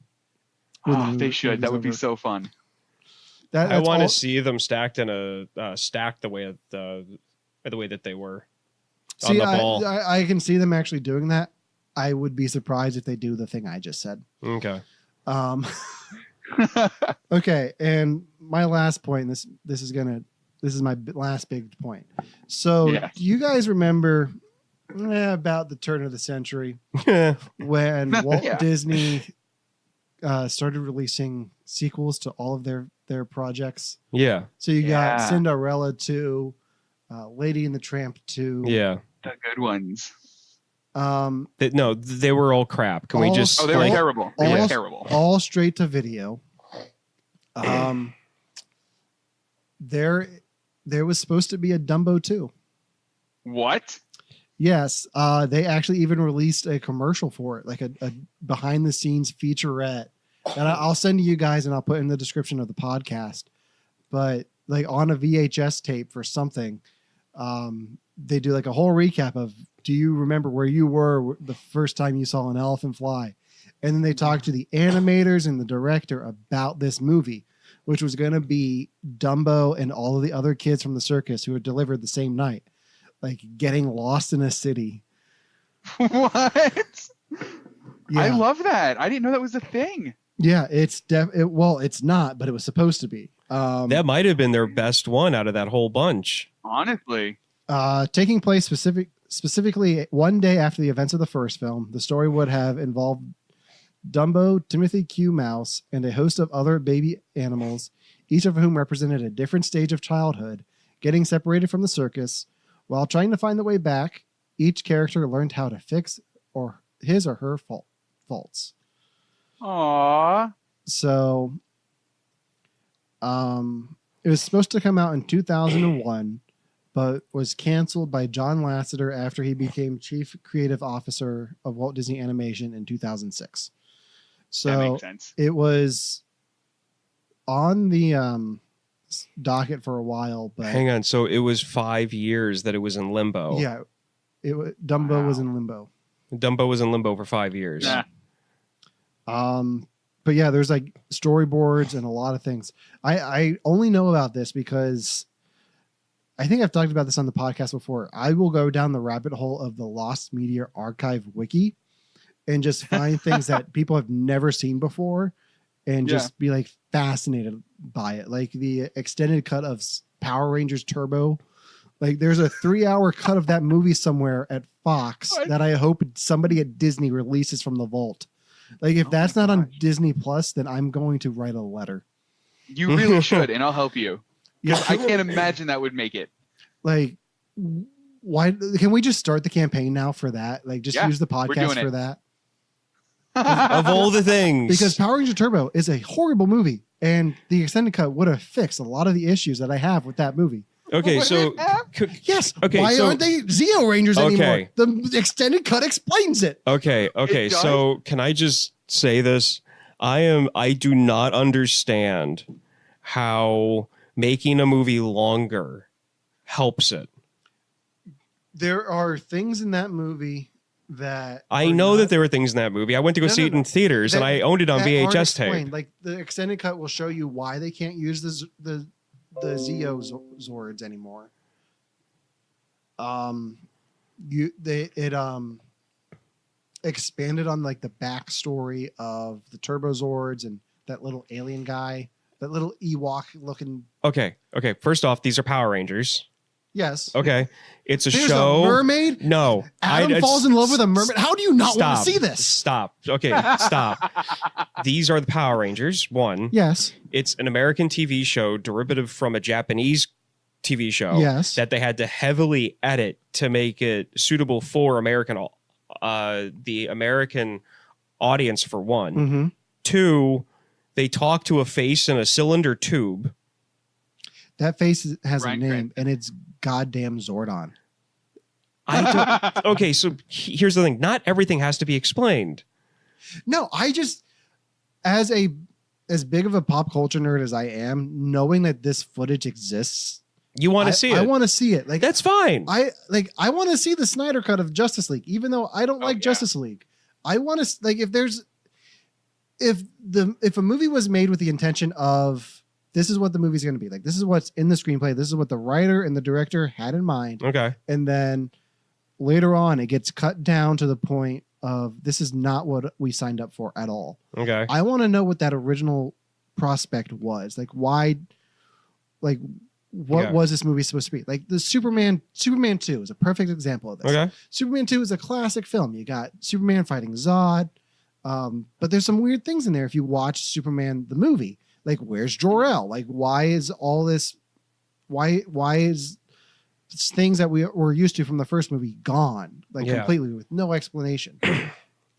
They should. That would be so fun. I want to see them stacked in a stacked the way that they were on the ball. I can see them actually doing that. I would be surprised if they do the thing I just said. Okay. Okay, and my last point. This is my last big point. So, do you guys remember about the turn of the century when Walt Disney started releasing sequels to all of their projects? Yeah. So you got Cinderella 2, Lady and the Tramp 2. Yeah. The good ones. They were all crap. Can we just? Oh, they were terrible. They were terrible. All straight to video. There was supposed to be a Dumbo 2. What? Yes. They actually even released a commercial for it, like a behind the scenes featurette that I'll send to you guys and I'll put in the description of the podcast. But like on a VHS tape for something, they do like a whole recap of, do you remember where you were the first time you saw an elephant fly? And then they talk to the animators and the director about this movie, which was going to be Dumbo and all of the other kids from the circus who were delivered the same night, like getting lost in a city. What? Yeah. I love that. I didn't know that was a thing. Yeah, it's it's not, but it was supposed to be. That might have been their best one out of that whole bunch. Honestly. Taking place specifically one day after the events of the first film, the story would have involved Dumbo, Timothy Q. Mouse, and a host of other baby animals, each of whom represented a different stage of childhood, getting separated from the circus. While trying to find the way back, each character learned how to fix his or her faults. Aww. So, it was supposed to come out in 2001, but was canceled by John Lasseter after he became chief creative officer of Walt Disney Animation in 2006. So that makes sense. It was on the docket for a while, but hang on. So it was 5 years that it was in limbo. Yeah, Dumbo was in limbo. Dumbo was in limbo for 5 years. Yeah. But yeah, there's like storyboards and a lot of things. I only know about this because I think I've talked about this on the podcast before. I will go down the rabbit hole of the Lost Media Archive wiki and just find things that people have never seen before and just be like fascinated by it. Like the extended cut of Power Rangers Turbo. Like there's a 3-hour cut of that movie somewhere at Fox that I hope somebody at Disney releases from the vault. Like if that's not on Disney Plus, then I'm going to write a letter. You really should, and I'll help you. Because I can't imagine that would make it. Like, why can we just start the campaign now for that? Like, just use the podcast for that. Of all the things, because Power Ranger Turbo is a horrible movie, and the extended cut would have fixed a lot of the issues that I have with that movie. Okay, so yes. Okay, why aren't they Zeo Rangers anymore? The extended cut explains it. Okay. So can I just say this? I do not understand how making a movie longer helps it. There are things in that movie that I know that there were things in that movie. I went to go see it in theaters, and I owned it on VHS tape. Like the extended cut will show you why they can't use the Zeo Zords anymore. It expanded on like the backstory of the Turbo Zords and that little alien guy, that little Ewok looking. Okay. First off, these are Power Rangers. Yes. Okay. It's a There's show. A mermaid. No. Adam falls in love with a mermaid. How do you not want to see this? Stop. Okay. Stop. These are the Power Rangers. One. Yes. It's an American TV show derivative from a Japanese TV show. Yes. That they had to heavily edit to make it suitable for the American audience, for one. Mm-hmm. Two, they talk to a face in a cylinder tube. That face has a name, and it's goddamn Zordon. Okay, so here's the thing. Not everything has to be explained. No, I just, as big of a pop culture nerd as I am, knowing that this footage exists, you want to see it. I want to see it. Like, that's fine. I want to see the Snyder cut of Justice League, even though I don't like Justice League. I want to, like, if a movie was made with the intention of, this is what the movie's going to be like, this is what's in the screenplay, this is what the writer and the director had in mind. Okay. And then later on, it gets cut down to the point of, this is not what we signed up for at all. Okay. I want to know what that original prospect was. Like, why, like, what was this movie supposed to be? Like, the Superman 2 is a perfect example of this. Okay. Superman 2 is a classic film. You got Superman fighting Zod. But there's some weird things in there if you watch Superman the movie. Like, where's Jor-El? Like, why is all this? Why is things that we were used to from the first movie gone, like, completely, with no explanation?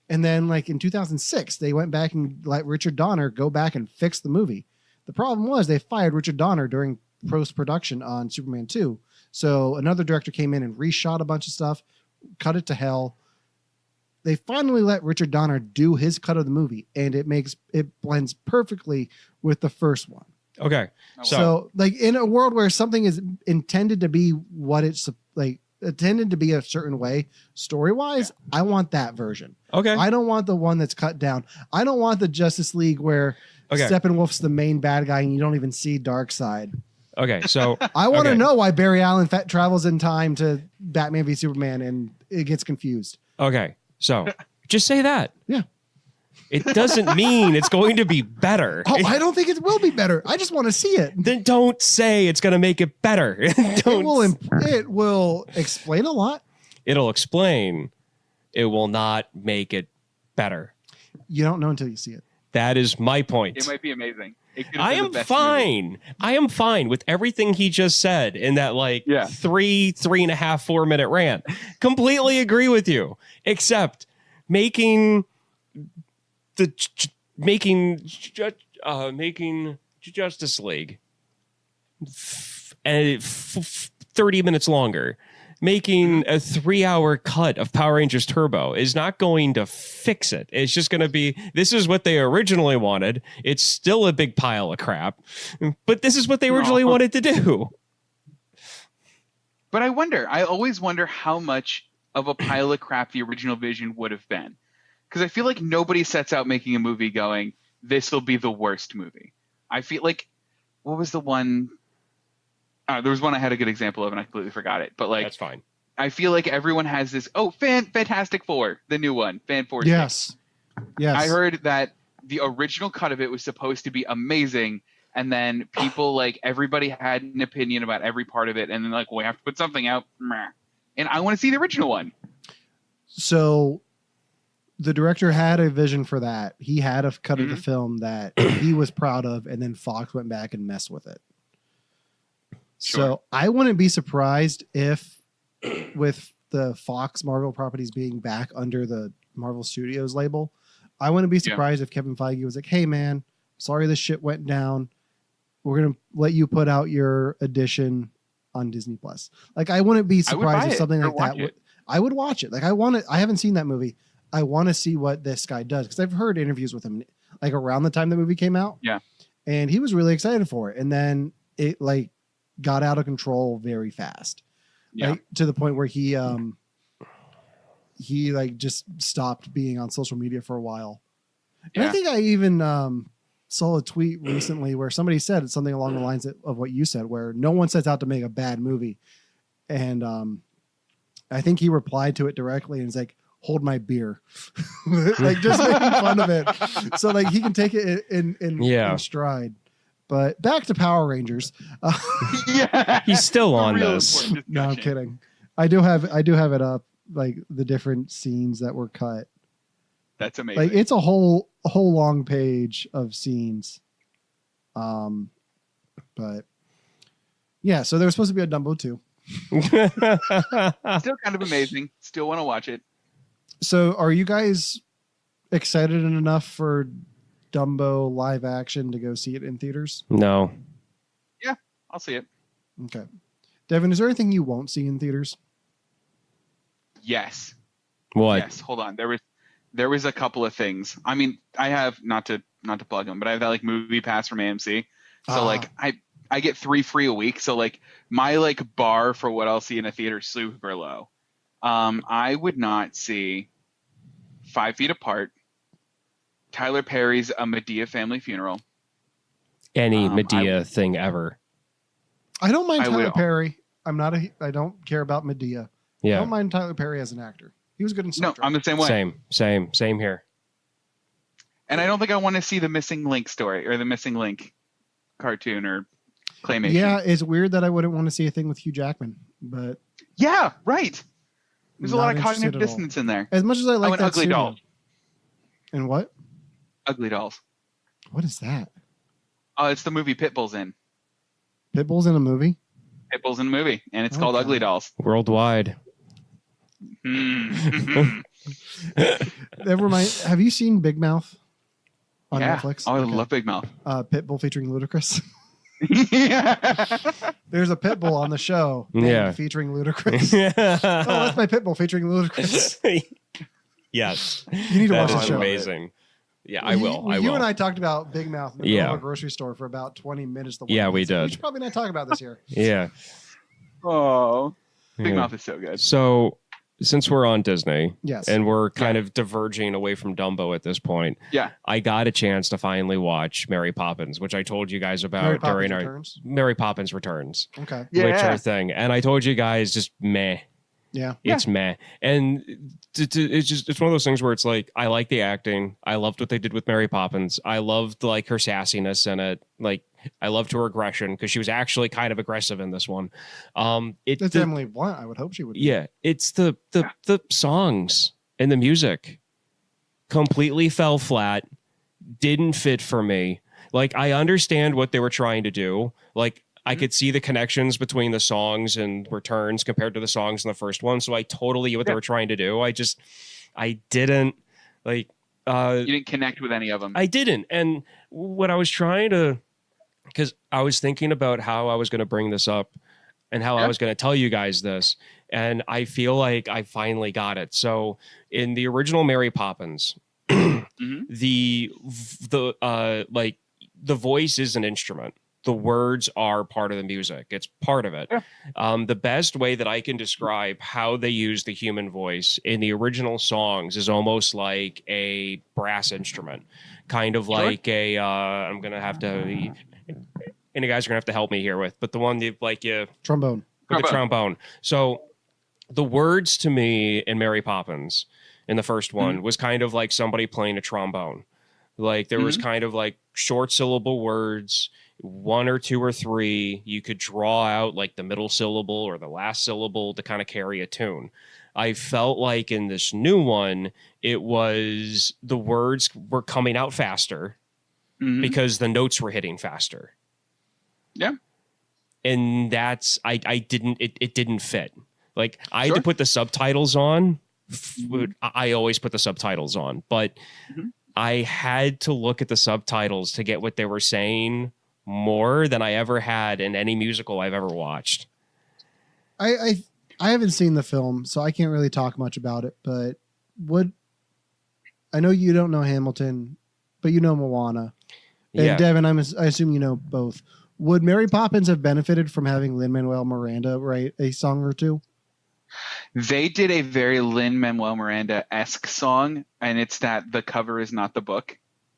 And then, like, in 2006, they went back and let Richard Donner go back and fix the movie. The problem was they fired Richard Donner during post-production on Superman 2. So another director came in and reshot a bunch of stuff, cut it to hell. They finally let Richard Donner do his cut of the movie, and it blends perfectly with the first one. Okay. So like, in a world where something is intended to be what it's like, intended to be a certain way, story-wise, I want that version. Okay. I don't want the one that's cut down. I don't want the Justice League where Steppenwolf's the main bad guy and you don't even see Darkseid. Okay, so I want to know why Barry Allen travels in time to Batman v Superman and it gets confused. Okay. So just say that. Yeah. It doesn't mean it's going to be better. Oh, I don't think it will be better. I just want to see it. Then don't say it's going to make it better. It will explain a lot. It'll explain. It will not make it better. You don't know until you see it. That is my point. It might be amazing. I am fine. Movie. I am fine with everything he just said in that 3.5, 4 minute rant. Completely agree with you. Except making Justice League 30 minutes longer. Making a 3-hour cut of Power Rangers Turbo is not going to fix it. It's just going to be, this is what they originally wanted. It's still a big pile of crap, but this is what they originally wanted to do. But I always wonder how much of a pile of crap the original vision would have been. Because I feel like nobody sets out making a movie going, this will be the worst movie. I feel like, what was the one? There was one I had a good example of and I completely forgot it. But that's fine. I feel like everyone has this, Fantastic Four, the new one, Fan Four. Yes. I heard that the original cut of it was supposed to be amazing. And then people, everybody had an opinion about every part of it. And then we have to put something out. And I want to see the original one. So the director had a vision for that. He had a cut of the film that he was proud of. And then Fox went back and messed with it. Sure. So I wouldn't be surprised if, with the Fox Marvel properties being back under the Marvel Studios label, I wouldn't be surprised if Kevin Feige was like, hey man, sorry this shit went down. We're going to let you put out your edition on Disney Plus. I wouldn't be surprised if something like that I would watch it. I haven't seen that movie. I want to see what this guy does, because I've heard interviews with him around the time the movie came out. Yeah. And he was really excited for it. And then it like got out of control very fast. Yeah. Like, to the point where he like just stopped being on social media for a while. And I think I even saw a tweet recently where somebody said something along the lines of what you said, where no one sets out to make a bad movie. And I think he replied to it directly and was like, hold my beer. Like, just making fun of it. So like he can take it in stride. But back to Power Rangers. Yeah, he's still on this. No, I'm kidding. I do have it up, like the different scenes that were cut. That's amazing. Like it's a whole long page of scenes. But yeah, so there was supposed to be a Dumbo 2. Still kind of amazing. Still want to watch it. So are you guys excited enough for Dumbo live action to go see it in theaters? No. Yeah, I'll see it. Okay. Devin, is there anything you won't see in theaters? Yes. What? Yes. Hold on. There was a couple of things. I mean, I have not to plug them, but I have that like movie pass from AMC. So like I get 3 free a week. So like my like bar for what I'll see in a theater is super low. I would not see 5 Feet Apart, Tyler Perry's A Medea Family Funeral. Any Medea thing ever. I don't mind Tyler Perry. I don't care about Medea. Yeah. I don't mind Tyler Perry as an actor. He was good in Star Trek. I'm the same way. Same here. And I don't think I want to see the Missing Link story or the Missing Link cartoon or claymation. Yeah, it's weird that I wouldn't want to see a thing with Hugh Jackman, but yeah, right. There's a lot of cognitive dissonance in there. As much as I like that Ugly Dolls. And what? Ugly Dolls. What is that? Oh, it's the movie Pitbull's in. Pitbull's in a movie? Pitbull's in a movie, and it's called Ugly Dolls. Worldwide. Never mind. Have you seen Big Mouth on Netflix? Oh, I love Big Mouth. Pitbull featuring Ludacris. Yeah. There's a Pitbull on the show featuring Ludacris. Oh, that's my Pitbull featuring Ludacris. Yes. You need to watch the show. Amazing. Yeah, I will. You and I talked about Big Mouth in the middle of a grocery store for about 20 minutes. Yeah, we did. We should probably not talk about this here. Yeah. Oh, Big Mouth is so good. So, since we're on Disney, yes, and we're kind of diverging away from Dumbo at this point, I got a chance to finally watch Mary Poppins, which I told you guys about during our Mary Poppins Returns. Okay, which are thing, and I told you guys just meh. Yeah, it's meh, and it's one of those things where it's like I like the acting. I loved what they did with Mary Poppins. I loved like her sassiness in it. Like I loved her aggression because she was actually kind of aggressive in this one. It's Emily Blunt. I would hope she would. Yeah, it's the songs and the music completely fell flat. Didn't fit for me. Like I understand what they were trying to do. Like I could see the connections between the songs and Returns compared to the songs in the first one. So I totally get what they were trying to do. I didn't like. You didn't connect with any of them. I didn't. And what I was trying to, because I was thinking about how I was going to bring this up and how I was going to tell you guys this. And I feel like I finally got it. So in the original Mary Poppins, the voice is an instrument. The words are part of the music. It's part of it. Yeah. The best way that I can describe how they use the human voice in the original songs is almost like a brass instrument, kind of like a, I'm going to have to, and you guys are going to have to help me here with, but the one trombone. With the trombone. So the words to me in Mary Poppins in the first one was kind of like somebody playing a trombone. Like there was kind of like short syllable words, 1 or 2 or 3. You could draw out like the middle syllable or the last syllable to kind of carry a tune. I felt like in this new one, it was the words were coming out faster because the notes were hitting faster. Yeah. And that's, it didn't fit. Like I had to put the subtitles on. I always put the subtitles on, but I had to look at the subtitles to get what they were saying more than I ever had in any musical I've ever watched. I haven't seen the film, so I can't really talk much about it, but I know you don't know Hamilton, but you know Moana. And Devin, I assume you know both. Would Mary Poppins have benefited from having Lin-Manuel Miranda write a song or two? They did a very Lin-Manuel Miranda-esque song, and it's that "The Cover Is Not the Book"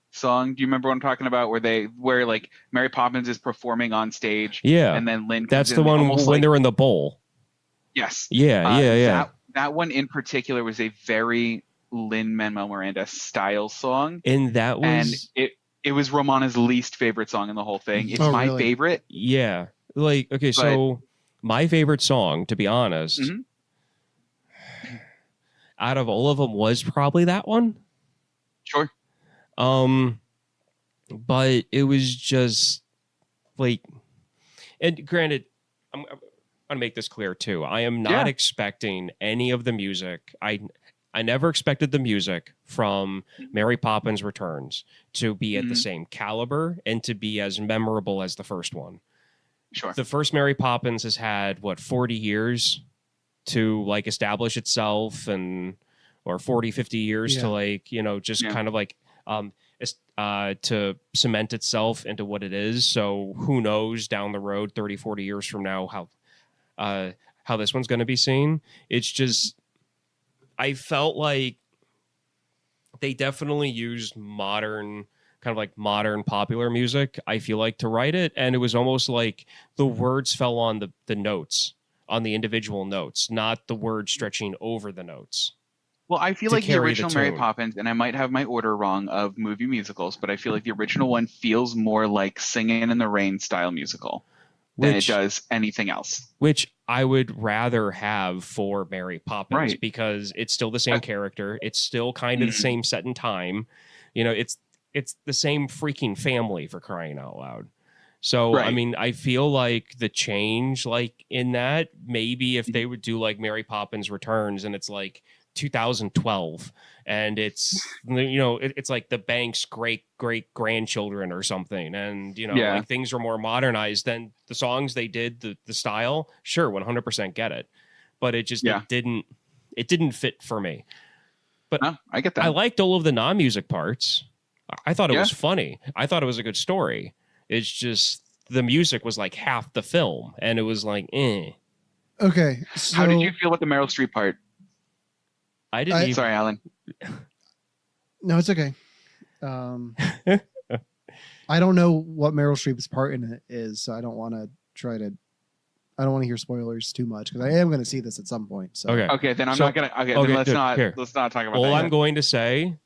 song. Do you remember what I'm talking about? Where like Mary Poppins is performing on stage, and then Lin. That's the one when they're in the bowl. Yes. Yeah. That one in particular was a very Lin-Manuel Miranda style song, and that was it was Romana's least favorite song in the whole thing. It's my favorite. Yeah, like okay, so my favorite song, to be honest. Mm-hmm. Out of all of them was probably that one. Sure. But it was just like, and granted, I'm going to make this clear too. I am not expecting any of the music. I never expected the music from Mary Poppins Returns to be at the same caliber and to be as memorable as the first one. Sure. The first Mary Poppins has had 40 years to like establish itself, or 40, 50 years to like, kind of like to cement itself into what it is. So who knows down the road, 30, 40 years from now, how this one's going to be seen. It's just, I felt like they definitely used modern popular music, I feel like, to write it. And it was almost like the words fell on the notes, on the individual notes, not the word stretching over the notes. Well, I feel like the original Mary Poppins, and I might have my order wrong of movie musicals, but I feel like the original one feels more like Singing in the Rain style musical than it does anything else. Which I would rather have for Mary Poppins, because it's still the same character. It's still kind of the same set in time. It's the same freaking family, for crying out loud. So, I mean, I feel like the change, like in that, maybe if they would do like Mary Poppins Returns and it's like 2012 and it's it's like the bank's great grandchildren or something, and like things are more modernized than the songs they did, the style, sure, 100% get it, but it just it didn't fit for me. But I get that. I liked all of the non-music parts. I thought it was funny. I thought it was a good story. It's just the music was like half the film, and it was like Okay, so how did you feel about the Meryl Streep part? I didn't even... Sorry, Alan. No, it's okay. I don't know what Meryl Streep's part in it is, so I don't want to hear spoilers too much, because I am going to see this at some point. So okay, then I'm not going to. Okay, then let's not talk about that. All I'm going to say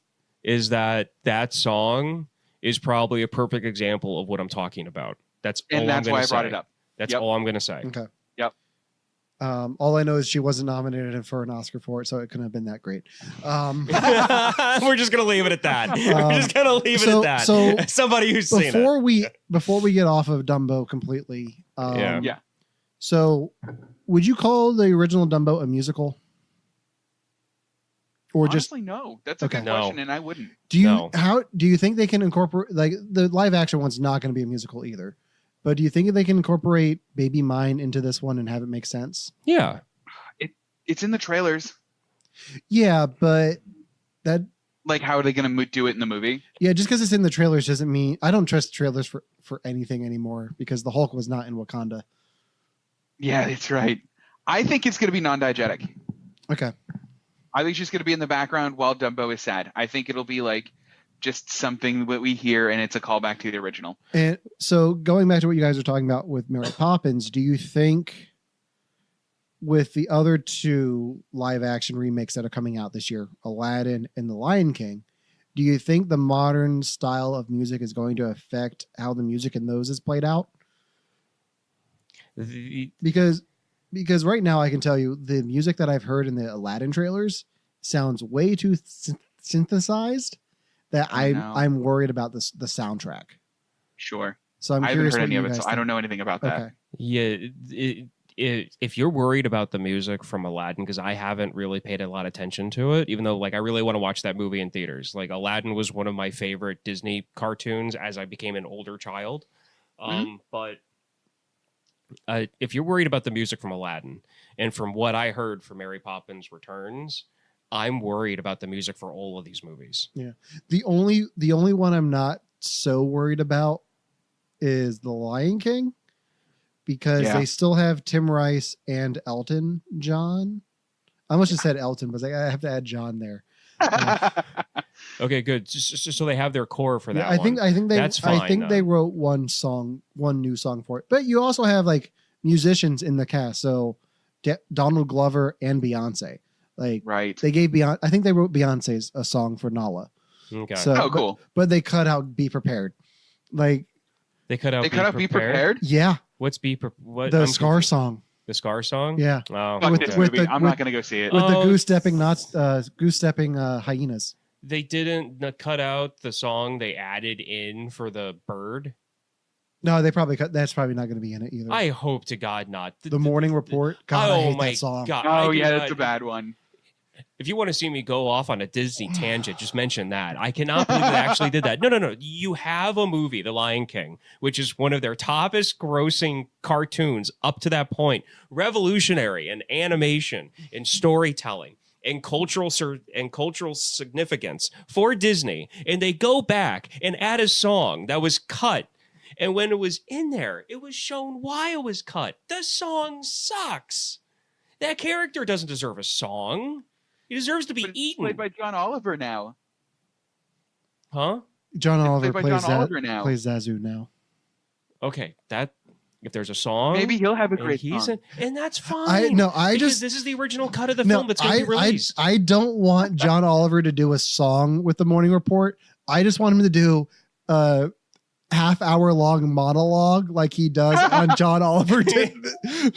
is that song is probably a perfect example of what I'm talking about. That's why I brought it up. That's all I'm going to say. Okay. Yep. All I know is she wasn't nominated for an Oscar for it, so it couldn't have been that great. We're just gonna leave it at that. We're just gonna leave it at that. So somebody who's seen it. Before we get off of Dumbo completely, So, would you call the original Dumbo a musical? Or honestly, no. That's a good question, and I wouldn't. How do you think they can incorporate, like, the live action one's not going to be a musical either? But do you think they can incorporate Baby Mine into this one and have it make sense? Yeah. It's in the trailers. Yeah, but that... Like, how are they going to do it in the movie? Yeah, just because it's in the trailers doesn't mean... I don't trust trailers for anything anymore, because the Hulk was not in Wakanda. Yeah, that's right. I think it's going to be non-diegetic. Okay. I think she's going to be in the background while Dumbo is sad. I think it'll be like... just something that we hear, and it's a callback to the original. And so going back to what you guys are talking about with Mary Poppins, do you think with the other two live action remakes that are coming out this year, Aladdin and The Lion King, do you think the modern style of music is going to affect how the music in those is played out? Because right now I can tell you the music that I've heard in the Aladdin trailers sounds way too synthesized. That I'm worried about the soundtrack. Sure. So I haven't heard any of it, so I don't know anything about that. Okay. Yeah, if you're worried about the music from Aladdin, because I haven't really paid a lot of attention to it, even though like I really want to watch that movie in theaters. Like Aladdin was one of my favorite Disney cartoons as I became an older child. But if you're worried about the music from Aladdin, and from what I heard for Mary Poppins Returns, I'm worried about the music for all of these movies. Yeah. The only one I'm not so worried about is The Lion King, because they still have Tim Rice and Elton John. I almost just said Elton, but I have to add John there. Okay, good. Just so they have their core for that. I think they. That's fine, I think they wrote one new song for it. But you also have like musicians in the cast. So Donald Glover and Beyonce. Like, right. They gave Beyonce. I think they wrote Beyonce's a song for Nala. Okay. So, cool. But they cut out "Be Prepared." Like they cut out. Be Prepared. Yeah. What's What the Scar song? The Scar song? Yeah. Oh, I'm not going to go see it. With the goose stepping hyenas. They didn't cut out the song they added in for the bird. No, they probably cut. That's probably not going to be in it either. I hope to God not. The Morning Report. God, I hate that song. God. Oh yeah, that's a bad one. If you want to see me go off on a Disney tangent, just mention that. I cannot believe they actually did that. No. You have a movie, The Lion King, which is one of their toppest grossing cartoons up to that point. Revolutionary in animation, in storytelling, and cultural significance for Disney. And they go back and add a song that was cut. And when it was in there, it was shown why it was cut. The song sucks. That character doesn't deserve a song. He deserves to be eaten. Played by John Oliver now. Huh? John Oliver plays Zazu now. Okay, if there's a song, maybe he'll have a great song. And that's fine. This is the original cut of the film that's going to be released. I don't want John Oliver to do a song with the Morning Report. I just want him to do a half-hour long monologue like he does on John Oliver did,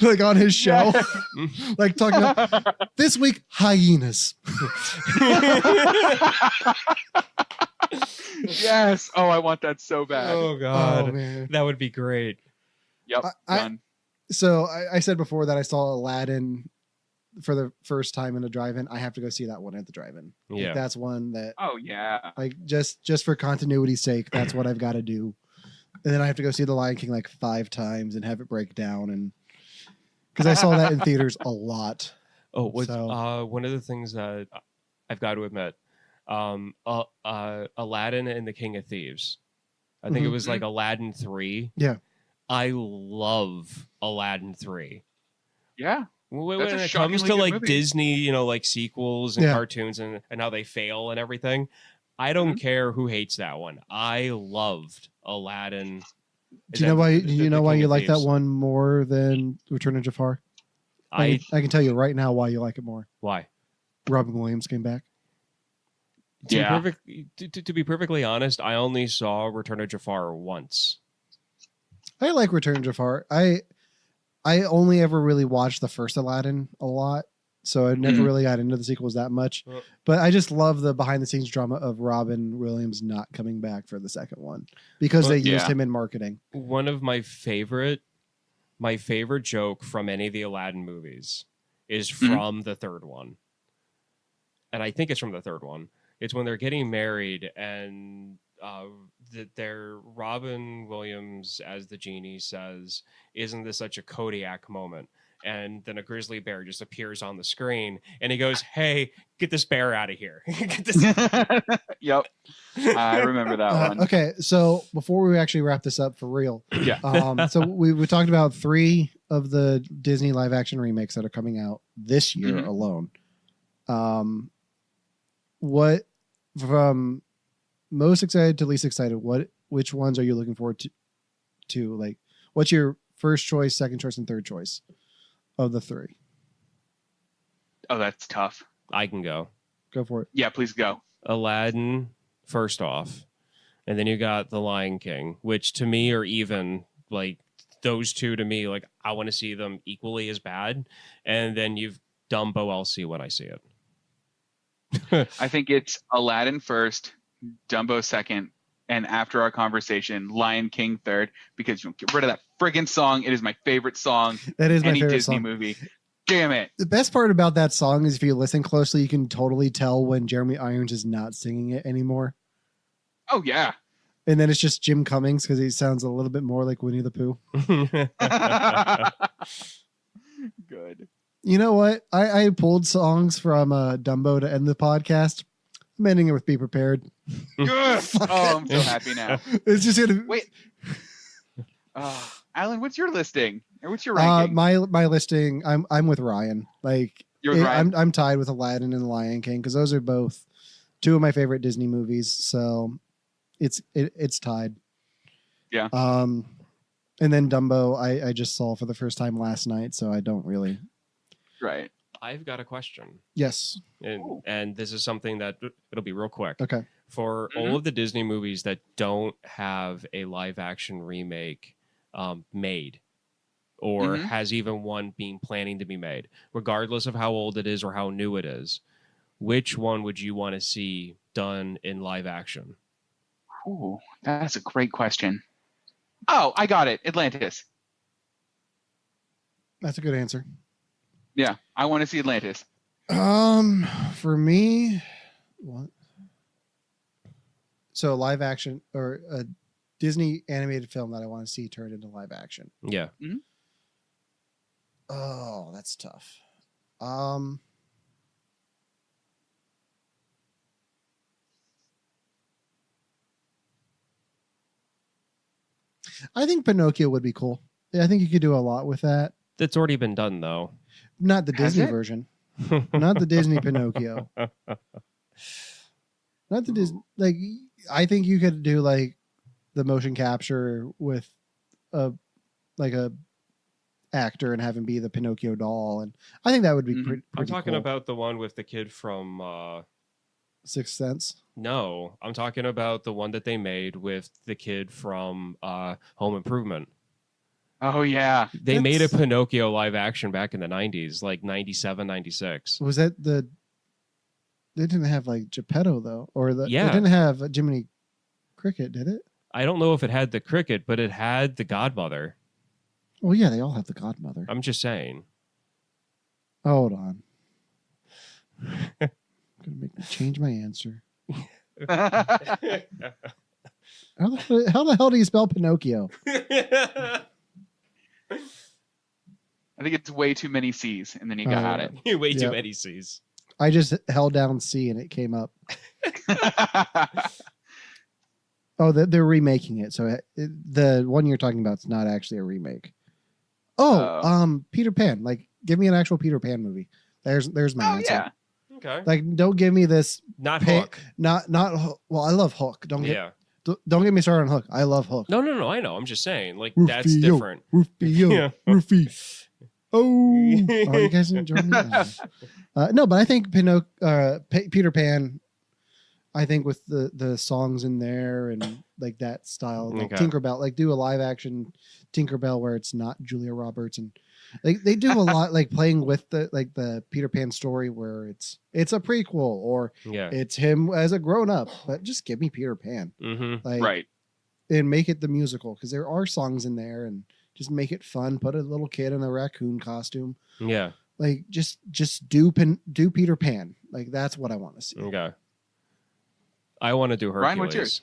like on his show. Like talking about this week, hyenas. Yes. Oh, I want that so bad. Oh God. Oh, man. That would be great. Yep. So I said before that I saw Aladdin for the first time in a drive-in. I have to go see that one at the drive-in. Yeah. Like, that's one that. Oh yeah. Like just for continuity's sake, that's what I've got to do. And then I have to go see The Lion King like 5 times and have it break down, and because I saw that in theaters a lot. Oh, one of the things that I've got to admit, Aladdin and the King of Thieves. I think it was like Aladdin 3. Yeah. I love Aladdin 3. Yeah. When it comes to like movie. Disney, like sequels and cartoons and how they fail and everything, I don't care who hates that one. I loved Aladdin. Do you know why? Do you know why you like that one more than Return of Jafar? I can tell you right now why you like it more. Why? Robin Williams came back. To be perfectly honest, I only saw Return of Jafar once. I like Return of Jafar. I only ever really watched the first Aladdin a lot, so I never really got into the sequels that much. But I just love the behind-the-scenes drama of Robin Williams not coming back for the second one because they used him in marketing. One of my favorite joke from any of the Aladdin movies is from the third one, and I think it's from the third one. It's when they're getting married and their Robin Williams as the genie says, "Isn't this such a Kodiak moment?" And then a grizzly bear just appears on the screen, and he goes, "Hey, get this bear out of here!" Get this. Yep, I remember that one. Okay, so before we actually wrap this up for real, so we talked about 3 of the Disney live-action remakes that are coming out this year alone. What from most excited to least excited? Which ones are you looking forward to? Like, what's your first choice, second choice, and third choice of the 3? Oh, that's tough. I can go. Go for it. Yeah, please go. Aladdin, first off. And then you got The Lion King, which to me are even, like, those two to me, like, I want to see them equally as bad. And then you've Dumbo, I'll see when I see it. I think it's Aladdin first, Dumbo second, and after our conversation, Lion King third, because you don't get rid of that friggin' song. It is my favorite song. That is my favorite Disney song. movie. Damn it. The best part about that song is if you listen closely, you can totally tell when Jeremy Irons is not singing it anymore. Oh, yeah. And then it's just Jim Cummings because he sounds a little bit more like Winnie the Pooh. Good. You know what? I pulled songs from Dumbo to end the podcast. I'm ending it with Be Prepared. Good. Oh, I'm so happy now. It's just gonna wait. Alan, what's your listing? Or what's your ranking? My listing, I'm with Ryan. Like You're with Ryan? I'm tied with Aladdin and The Lion King because those are both two of my favorite Disney movies. So it's tied. Yeah. And then Dumbo, I just saw for the first time last night, so I don't really. Right. I've got a question. Yes. And this is something that it'll be real quick. Okay. For all of the Disney movies that don't have a live action remake made, or has even one being planning to be made, regardless of how old it is or how new it is, which one would you want to see done in live action? Ooh, that's a great question. Oh, I got it. Atlantis. That's a good answer. Yeah, I want to see Atlantis. For me, what? So live action or a Disney animated film that I want to see turned into live action. Yeah. Mm-hmm. Oh, that's tough. I think Pinocchio would be cool. Yeah, I think you could do a lot with that. That's already been done, though. Not the Disney version. Not the Disney Pinocchio. Not the Disney. Like, I think you could do like the motion capture with a actor and have him be the Pinocchio doll, and I think that would be pretty. I'm talking cool. about the one with the kid from Sixth Sense. No, I'm talking about the one that they made with the kid from Home Improvement. Oh, yeah. They made a Pinocchio live action back in the 90s, like 97, 96. Was that the... They didn't have, like, Geppetto, though. Or the... Yeah. They didn't have Jiminy Cricket, did it? I don't know if it had the cricket, but it had the godmother. Well, yeah, they all have the godmother. I'm just saying. Hold on. Gonna make me change my answer. How the hell do you spell Pinocchio? I think it's way too many C's, and then you got it. Way too many C's. I just held down C and it came up. Oh, they're remaking it. So the one you're talking about is not actually a remake. Peter Pan. Like, give me an actual Peter Pan movie. There's my answer. Yeah. Okay. Like, don't give me this. Not Hook. Not. Well, I love Hook. Don't get me started on Hook. I love Hook. No. I know. I'm just saying. Like, Rufio, that's different. Rufio. Rufy. Oh, you guys enjoying me? No, but I think Peter Pan. I think with the songs in there and like that style, like Tinkerbell, like do a live action Tinkerbell where it's not Julia Roberts, and like they do a lot like playing with the Peter Pan story where it's a prequel or it's him as a grown up, but just give me Peter Pan, right, and make it the musical because there are songs in there and just make it fun. Put a little kid in a raccoon costume, like just do Peter Pan, like that's what I want to see. Okay. I want to do Hercules. Ryan, what's yours?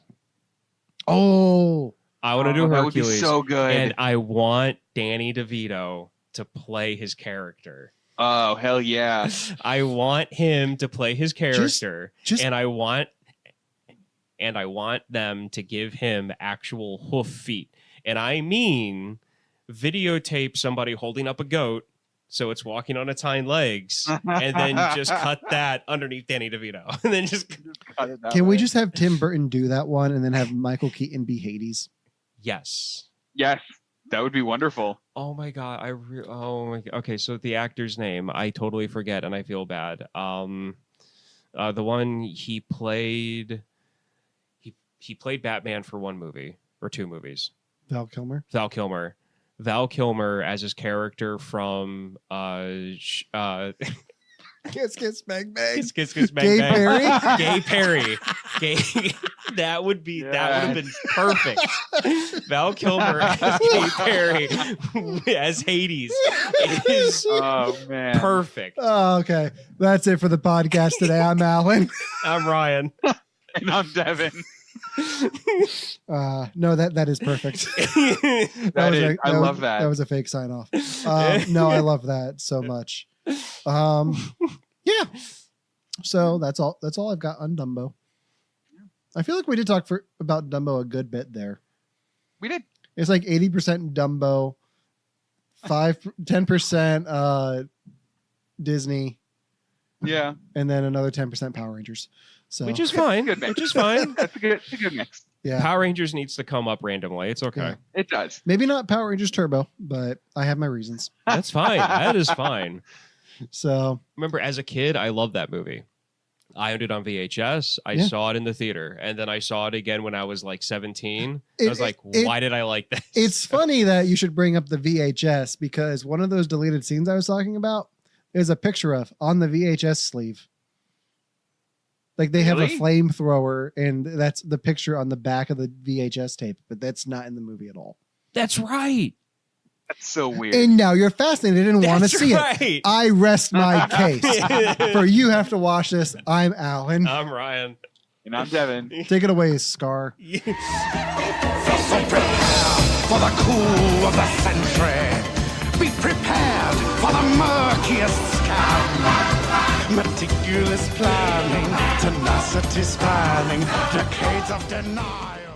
Oh, I want to do Hercules. That would be so good. And I want Danny DeVito to play his character. Oh, hell yeah. I want him to play his character. And I want them to give him actual hoof feet. And I mean videotape somebody holding up a goat so it's walking on its hind legs, and then just cut that underneath Danny DeVito. And then just cut it that Can way. we just have Tim Burton do that one and then have Michael Keaton be Hades? Yes. Yes, that would be wonderful. Oh my god, okay, so the actor's name I totally forget and I feel bad. The one he played Batman for one movie or two movies. Val Kilmer. Val Kilmer as his character from Kiss Kiss Bang Bang. Kiss Kiss Bang Bang. Gay Perry. That would have been perfect. Val Kilmer as Gay Perry as Hades is perfect. Oh, okay. That's it for the podcast today. I'm Alan. I'm Ryan. And I'm Devin. No, that is perfect. I love that. That was a fake sign off. No, I love that so much. Yeah. So that's all I've got on Dumbo. I feel like we did talk about Dumbo a good bit there. We did. It's like 80% Dumbo, 10% Disney. Yeah. And then another 10% Power Rangers. So which is fine. Which is fine. That's a good mix. Yeah. Power Rangers needs to come up randomly. It's okay. Yeah. It does. Maybe not Power Rangers Turbo, but I have my reasons. That's fine. That is fine. So remember, as a kid, I loved that movie. I owned it on VHS. I saw it in the theater, and then I saw it again when I was like 17. I was like, why did I like this? It's funny that you should bring up the VHS because one of those deleted scenes I was talking about is a picture of on the VHS sleeve. Like they have a flamethrower, and that's the picture on the back of the VHS tape, but that's not in the movie at all. That's right. That's so weird. And now you're fascinated and want to see it. I rest my case. For you have to watch this. I'm Alan. I'm Ryan. And I'm Devin. Take it away, Scar. So prepare for the coup of the century. Be prepared for the murkiest scam. Meticulous planning, tenacity spanning, decades of denial.